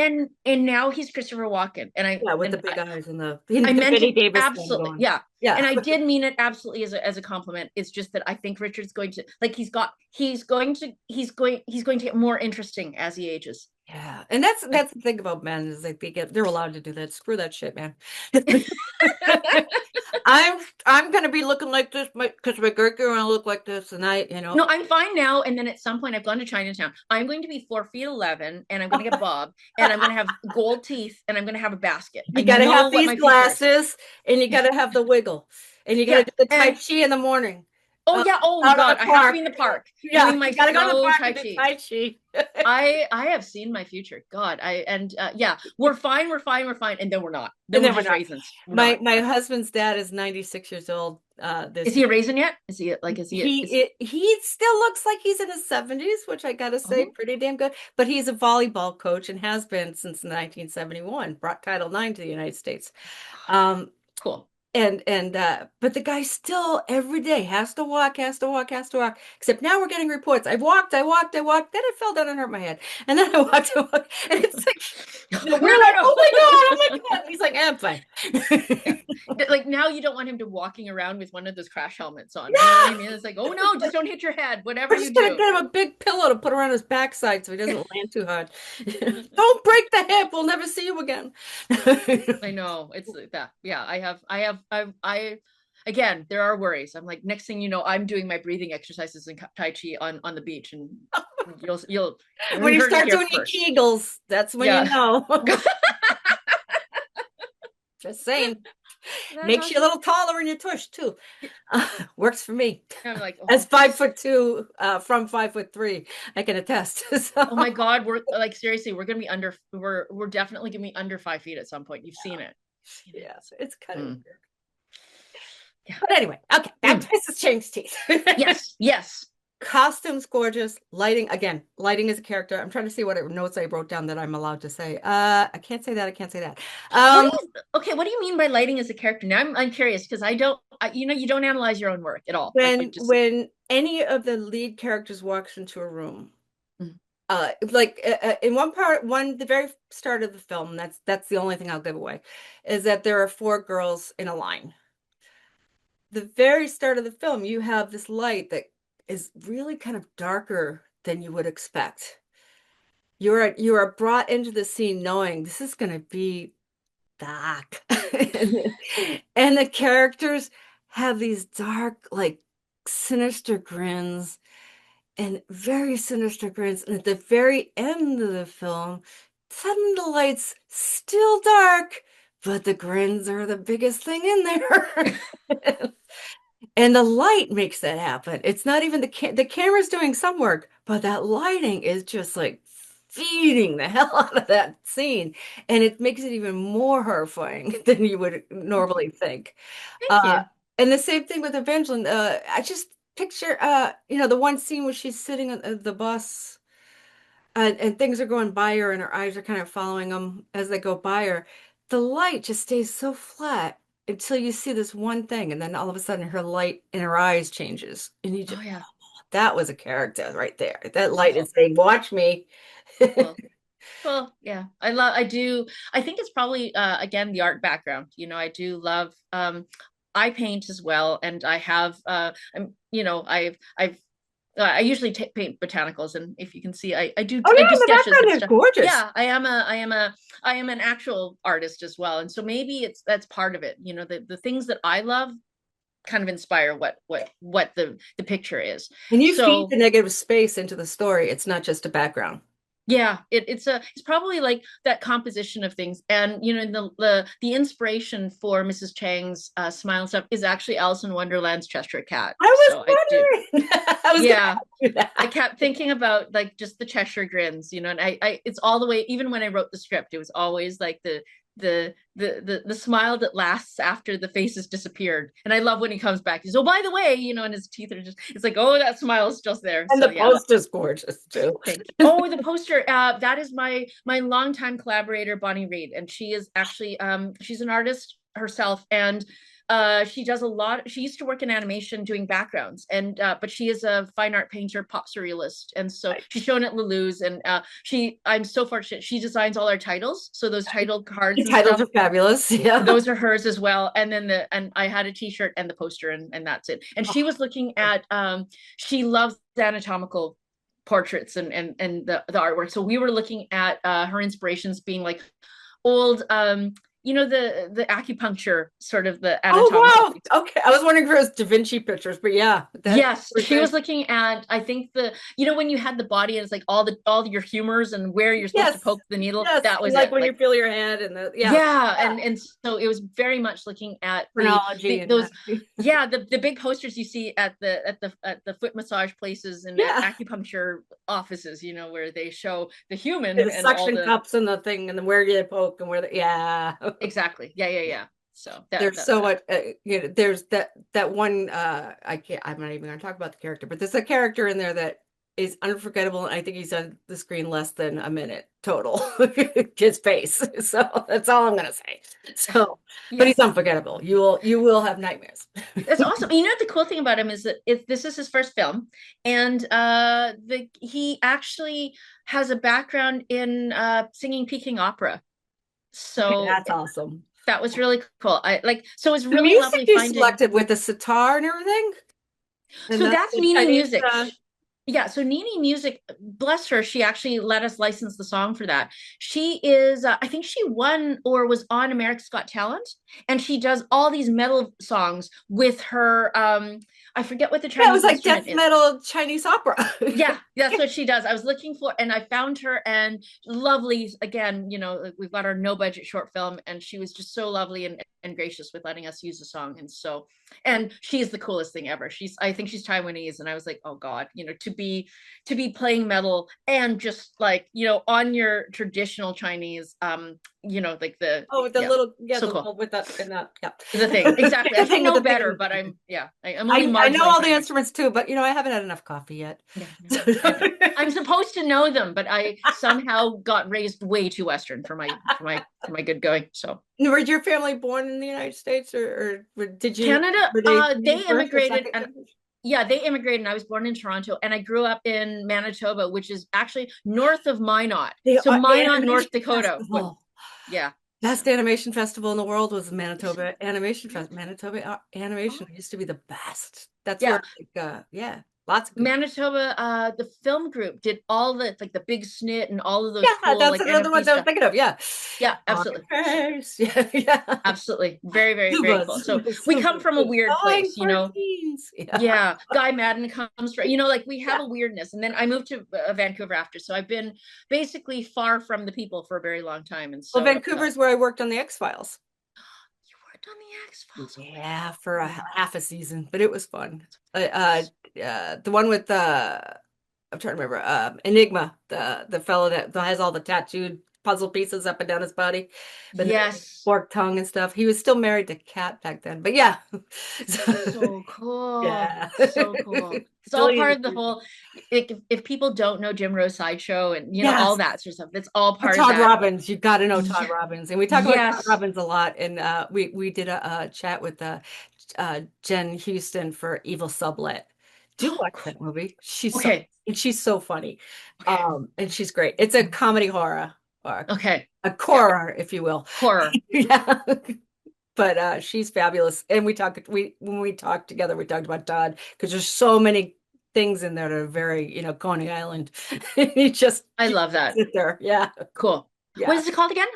And now he's Christopher Walken, Yeah, with the and big eyes and the I the meant Betty it Davis thing absolutely. going. Yeah. And Yeah. I did mean it absolutely as a compliment. It's just that I think Richard's going to like he's going to get more interesting as he ages. Yeah. And that's the thing about men is like they're allowed to do that. Screw that shit, man. I'm gonna be looking like this because my great girl gonna look like this, and No, I'm fine now. And then at some point, I've gone to Chinatown. I'm going to be 4 feet 11, and I'm going to get bob, and I'm going to have gold teeth, and I'm going to have a basket. I you got to know have what these my future is. glasses, and you got Yeah, to have the wiggle, and you got to yeah. do the Tai And Chi in the morning, oh uh, yeah, oh out of the God, I have to park. be in the park Yeah, doing my you got to go to the slow park Tai and do Chi. Tai Chi. I have seen my future. God, I and yeah, we're fine, we're fine, we're fine, and then we're not. And Then we're then we're just not. raisins. We're My not. my Yeah. husband's dad is 96 years old Is this he year. a raisin yet? Is he like? Is he? Is He still looks like he's in his 70s, which I gotta say, oh pretty damn good. But he's a volleyball coach and has been since 1971, brought Title IX to the United States. Um, cool. and but the guy still every day has to walk, has to walk, has to walk. Except now we're getting reports. I walked, then I fell down and hurt my head. And then I walked, and it's like, No, we're no, like, no. oh my God, oh my God. And he's like, I'm fine. Yeah. Like now you don't want him to walking around with one of those crash helmets on. You know what I mean? It's like, oh no, just don't hit your head, whatever We're you just gonna do. get him a big pillow to put around his backside so he doesn't land too hard. Don't break the hip. We'll never see you again. I know. It's like that. Yeah, again, there are worries. I'm like, next thing you know, I'm doing my breathing exercises and Tai Chi on the beach, and you'll When you you heard it start here doing your first. Kegels, that's when you Yeah. know. Just saying. That's Makes you a awesome. little taller in your tush too. Works for me. I'm like, As oh, 5'2", from 5'3", I can attest. oh my So God, we're like seriously, we're gonna be under we're definitely gonna be under 5 feet at some point. You've seen it. You've seen it. yeah, it's kind of Mm. weird. Yeah. But anyway, okay, back to Mm. Mrs. Chang's teeth. Yes, yes. Costumes gorgeous. Lighting again. Lighting is a character. I'm trying to see what notes I wrote down that I'm allowed to say. I can't say that. I can't say that. What do Um, you okay, what do you mean by lighting as a character? Now I'm curious because I don't you know, you don't analyze your own work at all. Like you just when any of the lead characters walks into a room, mm. in one part, the very start of the film, that's the only thing I'll give away, is that there are four girls in a line. The very start of the film, you have this light that is really kind of darker than you would expect. You are brought into the scene knowing this is going to be dark. And the characters have these dark, like sinister grins and very sinister grins. And at the very end of the film, suddenly the light's still dark, but the grins are the biggest thing in there. And the light makes that happen. It's not even the camera's doing some work, but that lighting is just like feeding the hell out of that scene, and it makes it even more horrifying than you would Thank you. normally think. Thank Uh, you. and the same thing with Evangeline. I just picture, the one scene where she's sitting on the bus, and things are going by her, and her eyes are kind of following them as they go by her. The light just stays so flat until you see this one thing, and then all of a sudden her light in her eyes changes, and you Oh just, yeah. that was a character right there. That light Oh, is saying, "Watch me." well, well, yeah. I do I think it's probably again the art background. You know, I do love I paint as well and I have I'm you know, I've I usually paint botanicals, and if you can see, Oh I do yeah, the sketches and background is stuff. gorgeous. Yeah, I am an actual artist as well, and so maybe it's that's part of it. You know, the things that I love kind of inspire what the picture is. And you feed So the negative space into the story. It's not just a background. yeah, it's probably like that composition of things, and you know the inspiration for Mrs. Chang's smile and stuff is actually Alice in Wonderland's Cheshire Cat. I was So I do, wondering. I was going to yeah. ask you I that. kept thinking about like just the Cheshire grins, you know, and it's all the way, even when I wrote the script, it was always like the smile that lasts after the face has disappeared. And I love when he comes back. He's, oh, by the way, you know, and his teeth are just, it's like, oh, that smile is just there. And So the yeah, poster's gorgeous too. thank you. Oh, the poster. That is my longtime collaborator, Bonnie Reed, and she is actually she's an artist herself, and she does a lot. She used to work in animation doing backgrounds, and but she is a fine art painter, pop surrealist, and so she's shown at Lulu's, and I'm so fortunate. She designs all our titles, so those title The cards and titles stuff are fabulous. Yeah. those are hers as well, and then I had a t-shirt and the poster, and that's it. And she was looking at she loves anatomical portraits and the artwork, so we were looking at her inspirations being like old you know the acupuncture sort of the anatomical Oh things. wow. Okay. I was wondering if it was Da Vinci pictures, but yeah, that Yes, was she was looking at, I think the, you know, when you had the body and it's like all your humors and where you're supposed to yes. poke the needle, Yes. that And was like it. when you Like, feel your head and the yeah, yeah, yeah. and so it was very much looking at Chronology the and those, yeah, the big posters you see at the foot massage places and at yeah. acupuncture offices, you know, where they show the human The and all suction the cups and the thing and then where you poke and where the yeah. exactly. Yeah, yeah, yeah. So There's so much there's that one I'm not even going to talk about the character, but there's a character in there that is unforgettable, and I think he's on the screen less than a minute total. His face. So that's all I'm going to say. So, but he's yes. unforgettable. You will have nightmares. That's awesome. You know, the cool thing about him is that this is his first film, and he actually has a background in singing Peking opera. So That's awesome. That was really cool. I like, so it was The really music lovely you finding. selected with the sitar and everything, and So that's the Nini Chinese. Music. Yeah, so Nini Music, bless her, she actually let us license the song for that. She is, I think she won or was on America's Got Talent, and she does all these metal songs with her. I forget what the Yeah, it was Chinese like instrument death is. metal Chinese opera. Yeah, that's what she does. I was looking for, and I found her, and lovely. Again, we've got our no budget short film, and she was just so lovely and gracious with letting us use the song. And so, and she's the coolest thing ever. I think she's Taiwanese, and I was like, oh God, to be playing metal and just like, on your traditional Chinese, like Oh, with the yeah, little, yeah, so the cool. little with that and that, yeah. The thing, exactly. I The should thing with know the thing in better, the but thing. I'm only I know marginally all the Taiwanese. instruments too, but I haven't had enough coffee yet. Yeah, So, no, I'm supposed to know them, but I somehow got raised way too Western for my good going. So was your family born in the United States, or did you Canada, were they they first or immigrated, second and generation? yeah, they immigrated, and I was born in Toronto, and I grew up in Manitoba, which is actually north of Minot. They So are Minot, animation North Dakota. What? festival. Yeah. Best So animation festival in the world was Manitoba Animation really? Fest. Manitoba Oh, Animation used to be the best. That's where, yeah. like, yeah, lots of good. Manitoba, the film group did all the like the Big Snit and all of those Yeah, cool that's like another NFB one I was stuff. thinking of. Yeah. Yeah, On absolutely. So Pace. Yeah, yeah. absolutely. Very, very, very Super, cool. So super, we come super from a cool. weird Dying place, for teens. Yeah. Yeah. Guy Madden comes from, like we have Yeah. a weirdness. And then I moved to Vancouver after. So I've been basically far from the people for a very long time. And Well, so Vancouver's where I worked on the X-Files. you worked on the X-Files. Oh my Yeah, for a God. half a season, but it was fun. The one with I'm trying to remember, Enigma, the fellow that has all the tattooed puzzle pieces up and down his body, but the Yes. forked tongue and stuff. He was still married to Kat back then, but yeah, So cool. yeah, So cool. It's all billion part and of the crazy. whole, if people don't know Jim Rose Sideshow and, all Yes. that sort of stuff, it's all Oh, part of Todd that. Robbins, you got to know Todd Yeah. Robbins, and we talk about Todd Yes. Robbins a lot. And we did a chat with Jen Houston for Evil Sublet. Do watch Cool. that movie. Okay. She's so funny, Okay. and she's great. It's a comedy horror, or Okay. a Yeah. horror, if you will. Horror. Yeah, but she's fabulous. And we when we talked together, we talked about Todd because there's so many things in there that are very, Coney Island. You I you love that. sit there. Yeah. Cool. What Yeah. is it called again?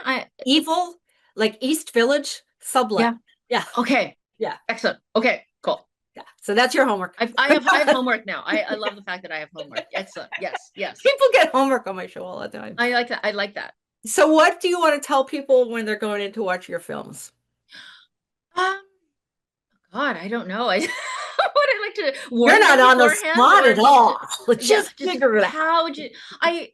Evil, like East Village, Yeah. Sublet. Yeah. Okay. Yeah. Excellent. Okay. Cool. Yeah. So that's your homework. I have homework now. I love the fact that I have homework. Excellent. Yes. Yes. People get homework on my show all the time. I like that. I like that. So what do you want to tell people when they're going in to watch your films? Um, God, I don't know. I would I like to You're warn not them on the beforehand spot or at just all. yeah, Just just figure it out. how would you I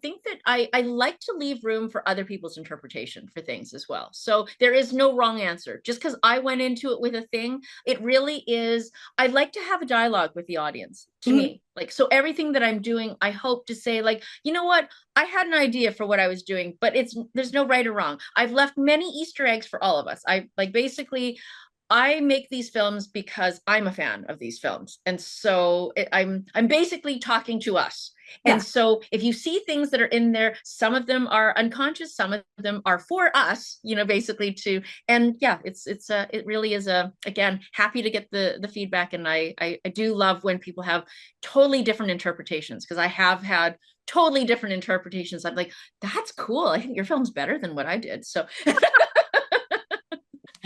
think that I like to leave room for other people's interpretation for things as well. So there is no wrong answer. Just because I went into it with a thing, it really is I like to have a dialogue with the audience to Mhm. me. Like so everything that I'm doing, I hope to say like, you know what? I had an idea for what I was doing, but there's no right or wrong. I've left many Easter eggs for all of us. I like basically I make these films because I'm a fan of these films. And so I'm basically talking to us. And Yeah. so if you see things that are in there, some of them are unconscious, some of them are for us, basically to and yeah, it really is a again, happy to get the feedback. And I do love when people have totally different interpretations because I have had totally different interpretations. I'm like, that's cool. I think your film's better than what I did. So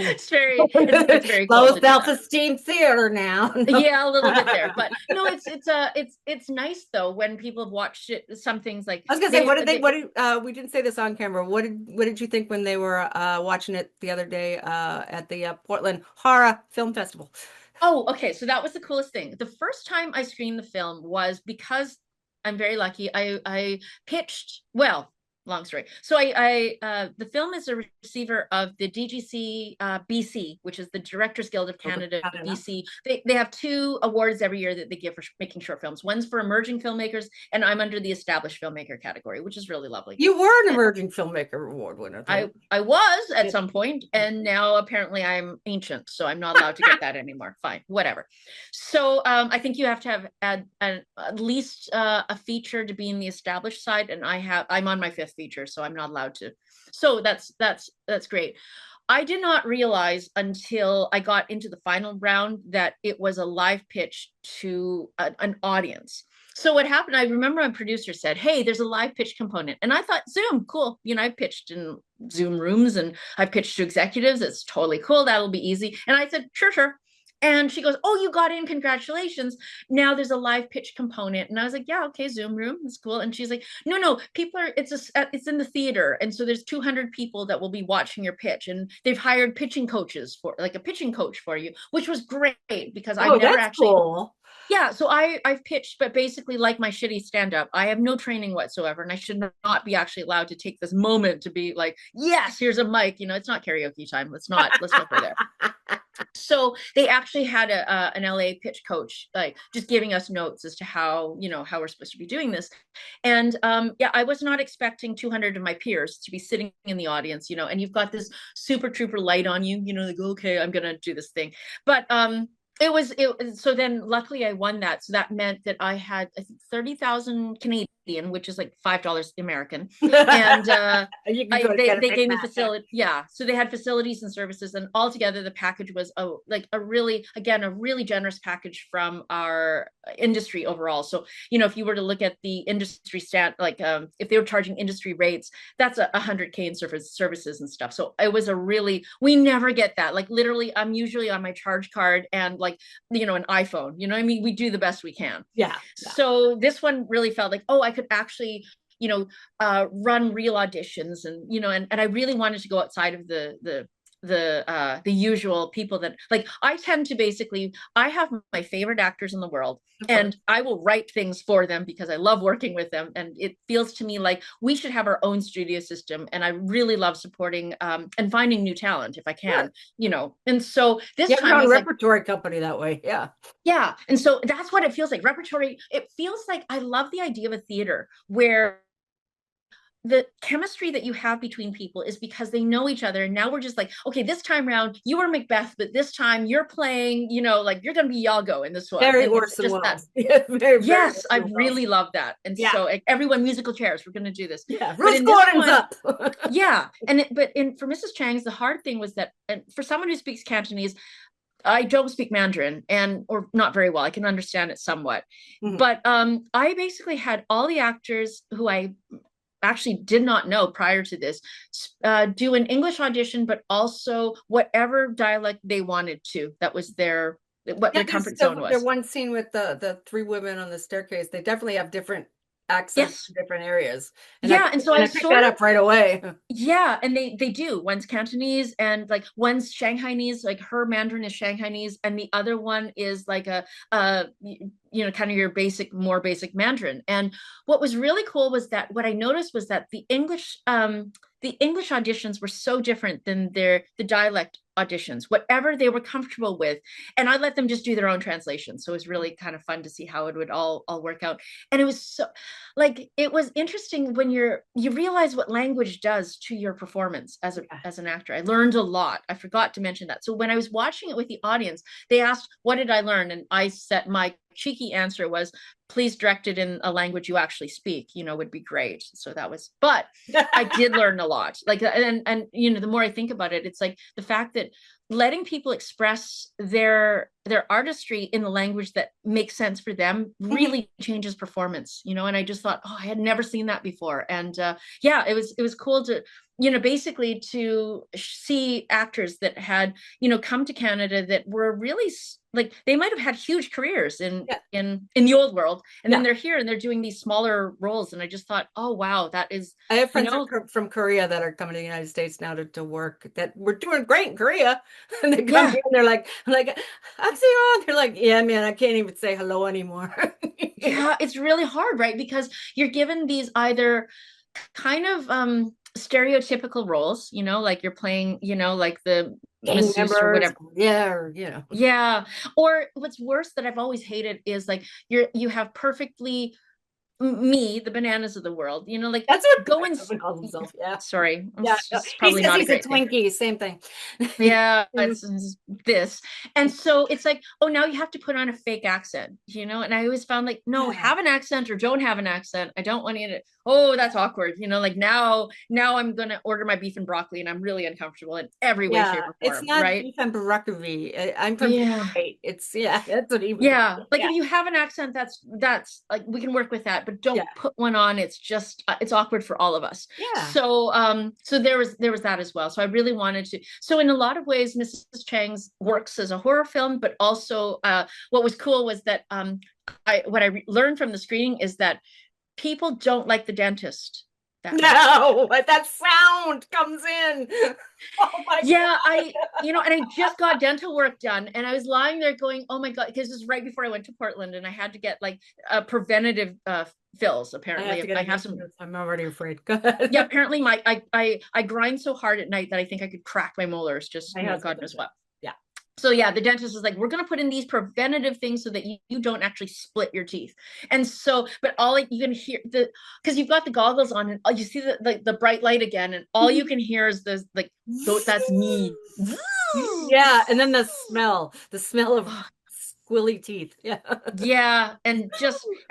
it's very cool Low to do that. self-esteem theater now. Yeah, a little bit there, but no, it's nice though when people have watched it. Some things like I was gonna say, we didn't say this on camera. What did you think when they were watching it the other day at the Portland Horror Film Festival? Oh, okay. So that was the coolest thing. The first time I screened the film was because I'm very lucky. I pitched, well, long story. So the film is a receiver of the DGC BC, which is the Directors Guild of Canada I don't know. BC. They have two awards every year that they give for making short films. One's for emerging filmmakers, and I'm under the established filmmaker category, which is really lovely. You were an emerging filmmaker award winner, though. I was at Yeah. some point, and now apparently I'm ancient, so I'm not allowed to get that anymore. Fine, whatever. So I think you have to have at least a feature to be in the established side, and I'm on my fifth feature, so I'm not allowed to. So that's great. I did not realize until I got into the final round that it was a live pitch to an audience. So what happened, I remember my producer said, "Hey, there's a live pitch component." And I thought, Zoom, cool. You know, I pitched in Zoom rooms and I pitched to executives. It's totally cool. That'll be easy. And I said, "Sure, sure." And she goes, "Oh, you got in. Congratulations. Now there's a live pitch component." And I was like, "Yeah, okay, Zoom room. That's cool." And she's like, "No, no, people are, it's in the theater. And so there's 200 people that will be watching your pitch. And they've hired pitching coaches for like a pitching coach for you," which was great because I've Oh, never that's actually, cool. yeah, so I've pitched, but basically like my shitty stand up, I have no training whatsoever, and I should not be actually allowed to take this moment to be like, "Yes, here's a mic." You know, it's not karaoke time. Let's not go there. So they actually had an LA pitch coach, like just giving us notes as to how, you know, how we're supposed to be doing this. And yeah, I was not expecting 200 of my peers to be sitting in the audience, you know, and you've got this super trooper light on you, you know, like, okay, I'm gonna do this thing. But it was it so then luckily I won that. So that meant that I had, I think, 30,000 Canadian, which is like $5 American. And You can go to get a they Big gave me Mac. facility, yeah, so they had facilities and services, and altogether the package was a really, again, a really generous package from our industry overall. So, you know, if you were to look at the industry stat, like if they were charging industry rates, that's 100K in services and stuff. So it was a really, we never get that. Like literally, I'm usually on my charge card and like, you know, an iPhone, you know what I mean? We do the best we can. Yeah, yeah. So this one really felt like, oh, I could actually, you know, run real auditions, and, you know, and I really wanted to go outside of the usual people that, like, I tend to basically, I have my favorite actors in the world, Of course. and I will write things for them because I love working with them, and it feels to me like we should have our own studio system, and I really love supporting and finding new talent if I can, Sure. you know. And so You this have your time I own was like, repertory company that way. Yeah. yeah. And so that's what it feels like, repertory. It feels like I love the idea of a theater where the chemistry that you have between people is because they know each other. And now we're just like, okay, this time around you were Macbeth, but this time you're playing, you know, like you're going to be Iago in this one. Very And it's Orson just that, Welles. Yeah, very, very yes, I Orson Welles. really love that. And Yeah. so like, everyone musical chairs, we're going to do this. Yeah. But Ruth in this Gordon's one, up. yeah. And but in for Mrs. Chang's, the hard thing was that, and for someone who speaks Cantonese, I don't speak Mandarin, and or not very well. I can understand it somewhat. Mhm. But I basically had all the actors who I actually did not know prior to this do an English audition, but also whatever dialect they wanted to. That was their, what Yeah, their there's comfort zone the was. one scene with the three women on the staircase. They definitely have different accents Yes. in different areas, Yeah. And so and I I picked sort that of, up right away. yeah, and they do. One's Cantonese and like one's Shanghainese, like her Mandarin is Shanghainese, and the other one is like you know, kind of your basic, more basic Mandarin. And what was really cool was that what I noticed was that the English auditions were so different than the dialect auditions, whatever they were comfortable with. And I let them just do their own translation. So it was really kind of fun to see how it would all work out. And it was so, like, it was interesting when you realize what language does to your performance as an actor. I learned a lot. I forgot to mention that. So when I was watching it with the audience, they asked, "What did I learn?" And I said, my cheeky answer was, "Please direct it in a language you actually speak, you know, would be great." So that was, but I did learn a lot. Like, and you know, the more I think about it, it's like the fact that letting people express their artistry in the language that makes sense for them Mhm. really changes performance, you know. And I just thought, oh, I had never seen that before. And yeah, it was cool to, you know, basically to see actors that had, you know, come to Canada that were really like, they might have had huge careers in Yeah, in the old world, and then yeah. they're here and they're doing these smaller roles. And I just thought, oh wow, that is, I have you friends know, from Korea that are coming to the United States now to work that we're doing great in Korea. And they come yeah. here and they're like, I'm like, I'm Sarah. They're like, yeah, man, I can't even say hello anymore. Yeah, it's really hard, right? Because you're given these either kind of stereotypical roles, you know, like you're playing, you know, like the Gang masseuse or members, whatever. yeah, or, you know. Yeah. Or what's worse that I've always hated is like you have perfectly me, the bananas of the world, like That's what go my and husband calls himself. Yeah. sorry, Yeah. it's No. just He probably says not a he's a great thing. Twinkie. Same thing. Yeah, it's this. And so it's like, oh, now you have to put on a fake accent, And I always found like, no, Yeah. have an accent or don't have an accent. I don't want you to, oh, that's awkward. Like now I'm gonna order my beef and broccoli and I'm really uncomfortable in every way, shape, Yeah. or It's form, not right? beef and broccoli. I'm from Yeah. Detroit. It's yeah, that's what he would do. Yeah, like Yeah. if you have an accent, that's like we can work with that, but Yeah. don't put one on. It's just it's awkward for all of us. Yeah. So there was that as well. So I really wanted to. So in a lot of ways, Mrs. Chang's works as a horror film, but also what was cool was that I what I learned from the screening is that people don't like the dentist that much. No, but that sound comes in. Oh my Yeah, God. and I just got dental work done and I was lying there going, oh my God, because this is right before I went to Portland and I had to get like preventative fills. I have Apparently, to get I a have dental some, nurse. I'm already afraid. Go yeah, ahead. apparently I grind so hard at night that I think I could crack my molars, just, My husband God does knows that. what. Yeah. So yeah, the dentist is like, we're going to put in these preventative things so that you don't actually split your teeth. And so, but all like, you can hear because you've got the goggles on and you see the bright light again, and all you can hear is this like, that's me. Yeah, and then the smell of squilly teeth. Yeah. Yeah, and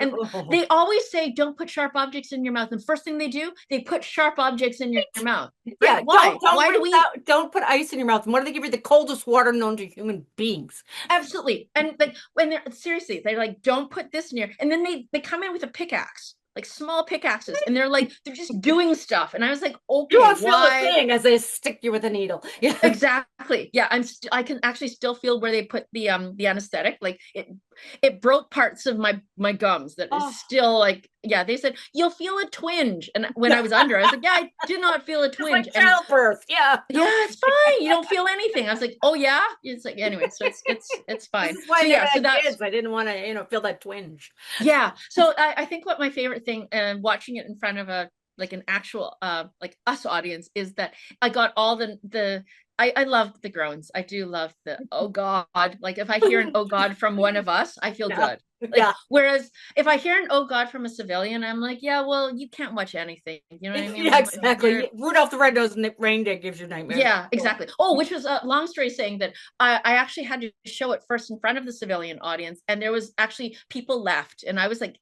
Oh. they always say don't put sharp objects in your mouth. And first thing they do, they put sharp objects in your mouth. Right? Yeah, Why? Why do rinse we out, don't put ice in your mouth. Why do they give you the coldest water known to human beings? absolutely? And like when they're seriously, they're like, don't put this in here. And then they come in with a pickaxe, like small pickaxes, and they're just doing stuff. And I was like, You okay, won't feel a why? thing as they stick you with a needle. Yeah. Exactly. Yeah, I can actually still feel where they put the anesthetic. Like it broke parts of my gums that is Oh. still like, yeah, they said you'll feel a twinge. And when I was under, I was like, yeah, I did not feel a It's twinge. like And childbirth. Yeah. yeah, No. it's fine. You don't feel anything. I was like, oh yeah. It's like anyway, so it's This fine. is why So I never yeah, so had that's kids. I didn't want to, feel that twinge. yeah. So I think what my favorite thing and watching it in front of a like an actual like us audience is that I got all the I love the groans. I do love the oh God. Like if I hear an oh God from one of us, I feel Yeah. good. Like Yeah. whereas if I hear an oh God from a civilian, I'm like, yeah, well, you can't watch anything. You know what I mean? Yeah, Like exactly. you're Rudolph the Red-Nosed Reindeer gives you nightmares. yeah, exactly. Oh, which was a long story saying that I actually had to show it first in front of the civilian audience, and there was actually people left, and I was like,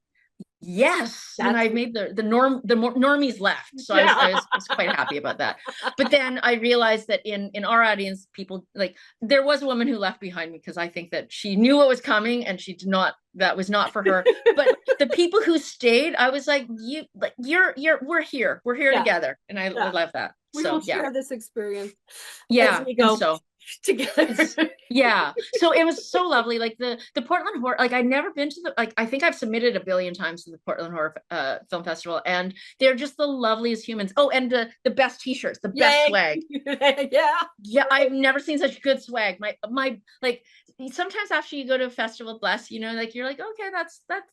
yes, That's I made the normies left, so I was yeah. I was, I was quite happy about that. But then I realized that in our audience, people like there was a woman who left behind me because I think that she knew what was coming and she did not. That was not for her. But the people who stayed, I was like, you're we're here Yeah. together, and I Yeah. love that. We will So yeah, share this experience as yeah, we and go so. together. Yeah. So it was so lovely. Like the Portland horror, like I'd never been to the like I think I've submitted a billion times to the Portland Horror Film Festival, and they're just the loveliest humans. Oh, and the best t-shirts, the best Yay. swag. Yeah. Yeah, I've never seen such good swag. My like sometimes after you go to a festival, bless, like you're like, okay,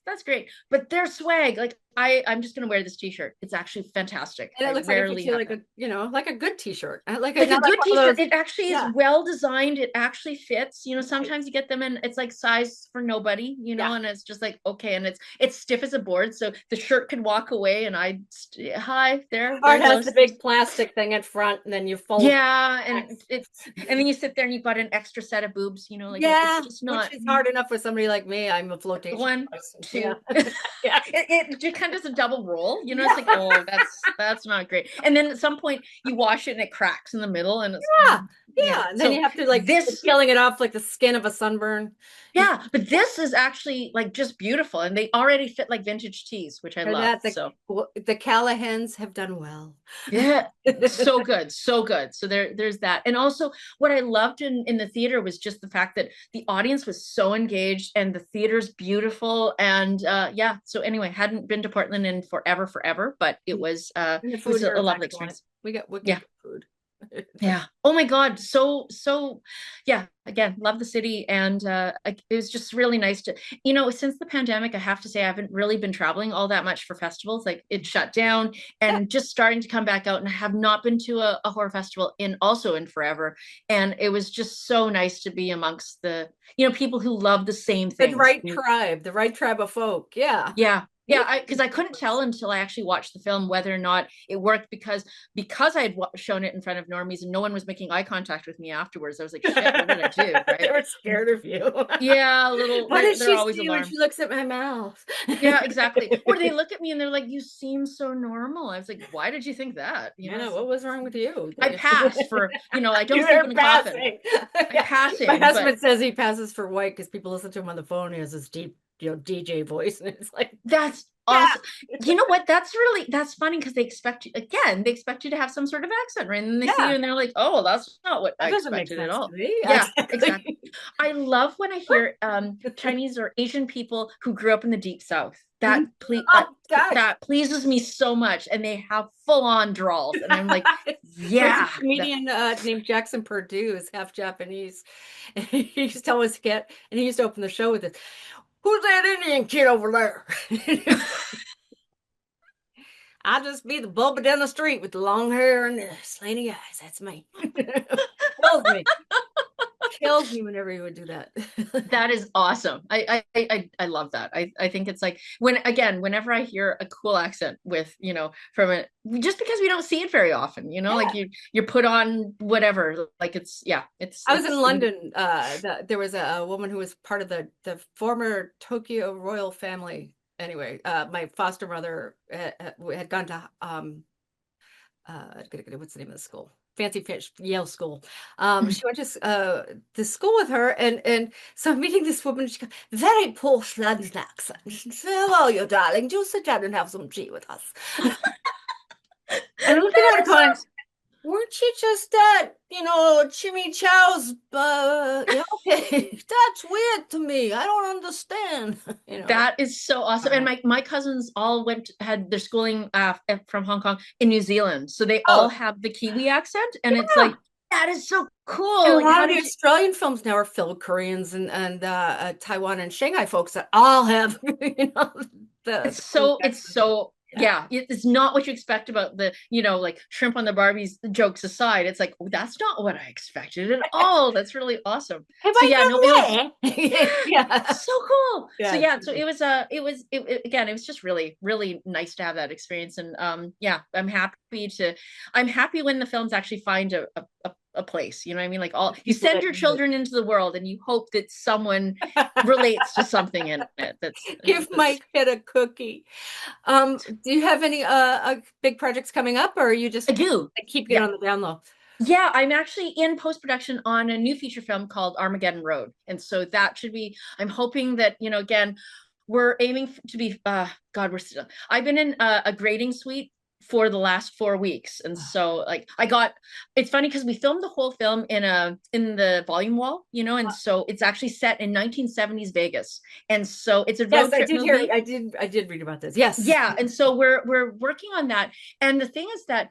that's great. But their swag, like I'm just gonna wear this t-shirt. It's actually fantastic. And I it looks like it fits rarely you have like that. like a good t-shirt. Like Like a not like good one of t-shirt, those. it actually is Yeah. well designed. It actually fits. Right. Sometimes you get them and it's like size for nobody, Yeah. and it's just like okay, and it's stiff as a board, so the shirt could walk away, and hi there Or it it has the goes. big plastic thing at front, and then you fold Yeah, back. and then you sit there and you've got an extra set of boobs, like it's Yeah, just which not is hard enough for somebody like me. I'm a flotation one, person. Yeah. two. Yeah. It just kind of does a double roll, it's like, Yeah. oh, that's not great. And then at some point you wash it and it cracks in the middle, and it's Yeah. yeah. Yeah. And then you So have to like keep this peeling it off like the skin of a sunburn. You yeah, but this is actually like just beautiful, and they already fit like vintage tees, which I hear love. that? So The Callahans have done well. yeah, so good, so good. So there's that, and also what I loved in the theater was just the fact that the audience was so engaged, and the theater's beautiful, and yeah. So anyway, hadn't been to Portland in forever, but it was And the it food was here a is lovely excellent. experience. We get Yeah. good food. Yeah. Oh my God. So yeah, again, love the city. And it was just really nice to, since the pandemic, I have to say I haven't really been traveling all that much for festivals. Like it shut down Yeah. and just starting to come back out, and I have not been to a horror festival in forever. And it was just so nice to be amongst the, people who love the same things. The right tribe of folk. Yeah. Yeah. Yeah, because I couldn't tell until I actually watched the film whether or not it worked because I had shown it in front of normies and no one was making eye contact with me afterwards. I was like, shit, what did I do? They Right? were scared of you. Yeah, a little. What did They're she always see when alarmed. she looks at my mouth? Yeah, exactly. Or they look at me and they're like, "You seem so normal." I was like, "Why did you think that?" I know, what was wrong with you? I passed for, I don't sleep You're in a coffin. passing. I'm Yeah. My passing, but husband says he passes for white because people listen to him on the phone. He has this deep, DJ voice, and it's like, that's yeah, awesome. You know what? That's funny because they expect you to have some sort of accent, right? And then they see you yeah, and they're like, "Oh, well, that's not what I that doesn't make expected at sense to all." me. Yeah, Yeah, exactly. exactly. I love when I hear Chinese or Asian people who grew up in the deep South. Mhm. Oh God. That pleases me so much, and they have full on drawls, and I'm like, There's a yeah, comedian named Jackson Purdue, who's half Japanese. And he used to tell his skit, and he used to open the show with this, "Who's that Indian kid over there?" I'll just be the bulba down the street with the long hair and the slanty eyes. That's me. Kills me. Kills me whenever you would do that. that is awesome. I love that. I think it's like whenever I hear a cool accent with, from it, just because we don't see it very often, like Yeah. you're put on whatever, like I was in it's London. There was a woman who was part of the former Tokyo royal family. Anyway, my foster mother had gone to what's the name of the school? Fancy Fish, Yale School. She went to the school with her, and so I'm meeting this woman. She goes, very posh London accent. She said, "Hello, you darling. Do sit down and have some tea with us." And I'm looking that at her is so going, "Weren't you just at, Jimmy Chow's, yeah, okay." "That's weird to me. I don't understand." that is so awesome. And my cousins all had their schooling from Hong Kong in New Zealand, so they all Oh, have the Kiwi accent, and it's yeah. like that is so And cool. a Like, lot how of the did you? Australian films now are filled Koreans and Taiwan and Shanghai folks that all have, the Kiwi It's accents. so Yeah. yeah, it's not what you expect about the, like shrimp on the Barbies jokes aside. It's like, oh, that's not what I expected at all. That's really awesome. Have So yeah, no, it was I done that? yeah, Yeah. so cool. So Yeah. yeah, so again, it was just really, really nice to have that experience. And yeah, I'm happy when the films actually find a place. You know what I mean? Like you People send that your need children into the world and you hope that someone it. relates to something in it. Give my That's kid a cookie. Do you have any big projects coming up, or are you I just do. keeping it Yeah. on the down low? Yeah, I'm actually in post production on a new feature film called Armageddon Road. And so that should be, I'm hoping that, again, we're aiming to be, God, I've been in a grading suite for the last 4 weeks. And so like it's funny because we filmed the whole film in the volume wall, and so it's actually set in 1970s Vegas. And so it's a Yes, road I trip did hear. movie. I did read about this. Yes. Yeah. And so we're working on that. And the thing is that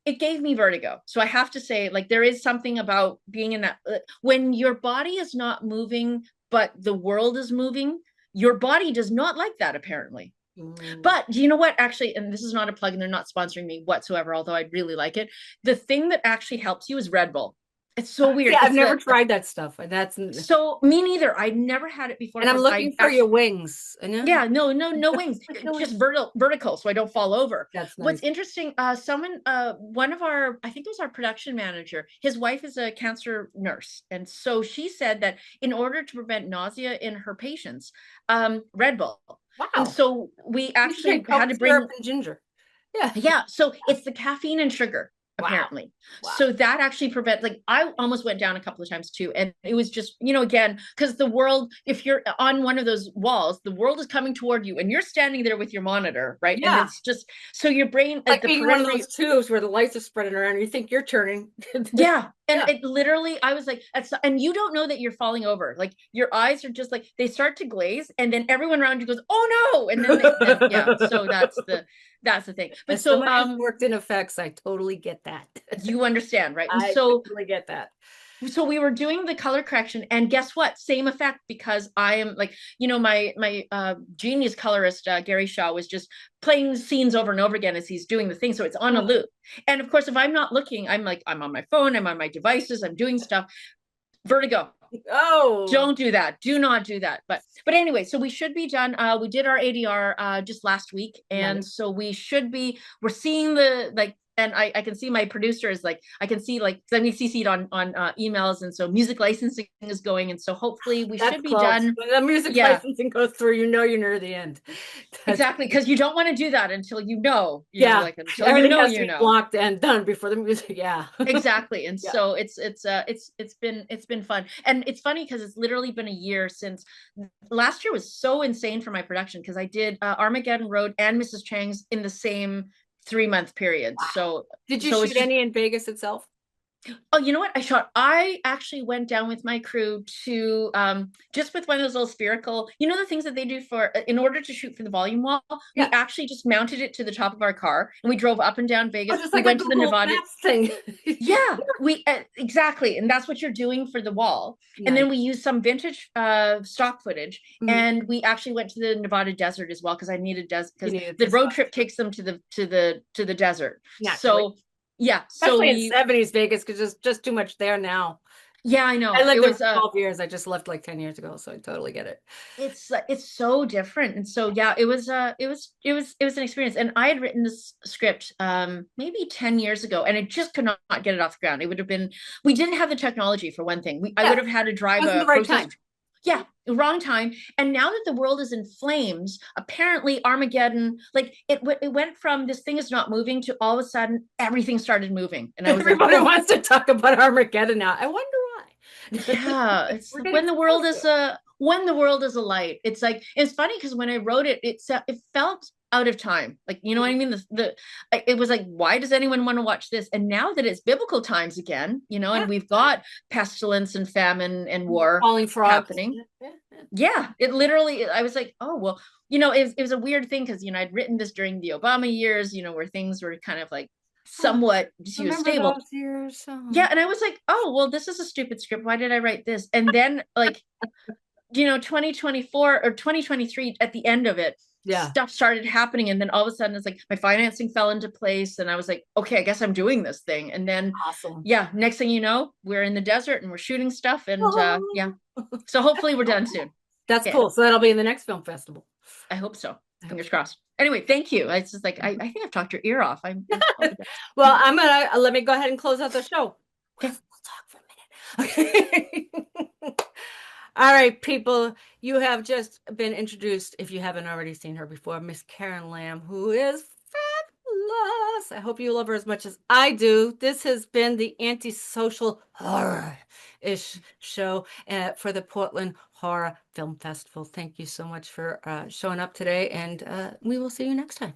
it gave me vertigo. So I have to say, like, there is something about being in that when your body is not moving, but the world is moving, your body does not like that, apparently. Mm. But do you know what? Actually, and this is not a plug, and they're not sponsoring me whatsoever, although I'd really like it. The thing that actually helps you is Red Bull. It's so weird. Yeah, I've It's never the tried that stuff, and and so me neither. I'd never had it before I'm because I looking for your actually wings. I know. yeah, no wings, No just wings. vertical, so I don't fall over. That's What's nice. interesting, one of our, I think it was our production manager, his wife is a cancer nurse, and so she said that in order to prevent nausea in her patients, Red Bull, and Wow. so we You should actually drink had Coke to syrup bring and ginger. Yeah. yeah, so it's the caffeine and sugar, Wow. apparently. Wow. So that actually prevents, like, I almost went down a couple of times too. And it was just, again, because the world, if you're on one of those walls, the world is coming toward you and you're standing there with your monitor, right? And Yeah. it's just, so your brain at Like the being in one of periphery, those tubes where the lights are spreading around and you think you're turning. yeah. And Yeah. it literally, I was like, and you don't know that you're falling over. Like your eyes are just like, they start to glaze and then everyone around you goes, oh no. And then yeah. So that's the thing. But As so, somebody who's worked in effects, I totally get that. you understand, right? And I so totally get that. we were doing the color correction and guess what, same effect, because I am like, my genius colorist, Gary Shaw, was just playing scenes over and over again as he's doing the thing, so it's on a Oh, loop. And of course, if I'm not looking, I'm on my phone, I'm on my devices, I'm doing stuff. Vertigo. Oh, Don't do that. Do not do that. But anyway, so we should be done. We did our ADR just last week, and nice. so we should be. We're seeing the like, and I can see my producer is like, I can see like, 'cause I'm CC'd on emails, and so music licensing is going, and so hopefully we That's should be close. done. When the music Yeah, licensing goes through, you know you're near the end. That's exactly, because you don't want to do that until yeah. like until Everything has to you be know. blocked and done before the music. Yeah. Exactly. And Yeah. so it's been fun. And it's funny because it's literally been a year since last year was so insane for my production because I did Armageddon Road and Mrs. Chang's in the same 3 month period. Wow. So Did you so it's shoot just any in Vegas itself? oh, you know what? I actually went down with my crew to just with one of those little spherical, the things that they do for in order to shoot for the volume wall, we Yeah. actually just mounted it to the top of our car and we drove up and down Oh, Vegas. just We like a went to the Google Nevada. Maps thing. Yeah, we exactly, and that's what you're doing for the wall. And Nice. then we used some vintage stock footage, Mhm. and we actually went to the Nevada desert as well because I needed desert You because needed the this road spot trip too. takes them to the desert. Naturally. So yeah, so Especially in we 70s Vegas, because there's just too much there now. yeah, I I know. It lived there was for 12 years. I just left like 10 years ago, so I totally get it. it's so different. And so yeah, it was an experience. And I had written this script maybe 10 years ago and I just could not get it off the ground. It would have been we didn't have the technology for one thing. I would Yeah, have had to drive wasn't a the right process. time. Yeah, wrong time. And now that the world is in flames, apparently Armageddon, like it went from this thing is not moving to all of a sudden everything started moving. And I was like, Everybody whoa, wants to talk about Armageddon now. I wonder why. yeah, it's We're getting when the close world to is it. when the world is alight. It's like it's funny because when I wrote it, it felt out of time. Like you know what I mean? It was like, why does anyone want to watch this? And now that it's biblical times again, Yeah, and we've got pestilence and famine and war falling frogs. happening. Yeah, yeah, yeah. Yeah, it literally. I was like, oh well, it was a weird thing because I'd written this during the Obama years, where things were kind of like Oh, somewhat remember stable. those years? Yeah, Oh. and I was like, oh, well, this is a stupid script. Why did I write this? And then, like, 2024 or 2023, at the end of it, Yeah, stuff started happening. And then all of a sudden, it's like my financing fell into place. And I was like, okay, I guess I'm doing this thing. And then, awesome. yeah, next thing you know, we're in the desert and we're shooting stuff. And yeah, Oh, so hopefully we're done soon. that's Yeah, cool. So that'll be in the next film festival. I hope so. Okay. Fingers crossed. Anyway, thank you. It's just like, I think I've talked your ear off. I apologize. Well, I'm gonna let me go ahead and close out the show. Okay. We'll talk for a minute. Okay. All right, people, you have just been introduced, if you haven't already seen her before, Miss Karen Lamb, who is fabulous. I hope you love her as much as I do. This has been the antisocial horror-ish show for the Portland Horror Film Festival. Thank you so much for showing up today, and we will see you next time.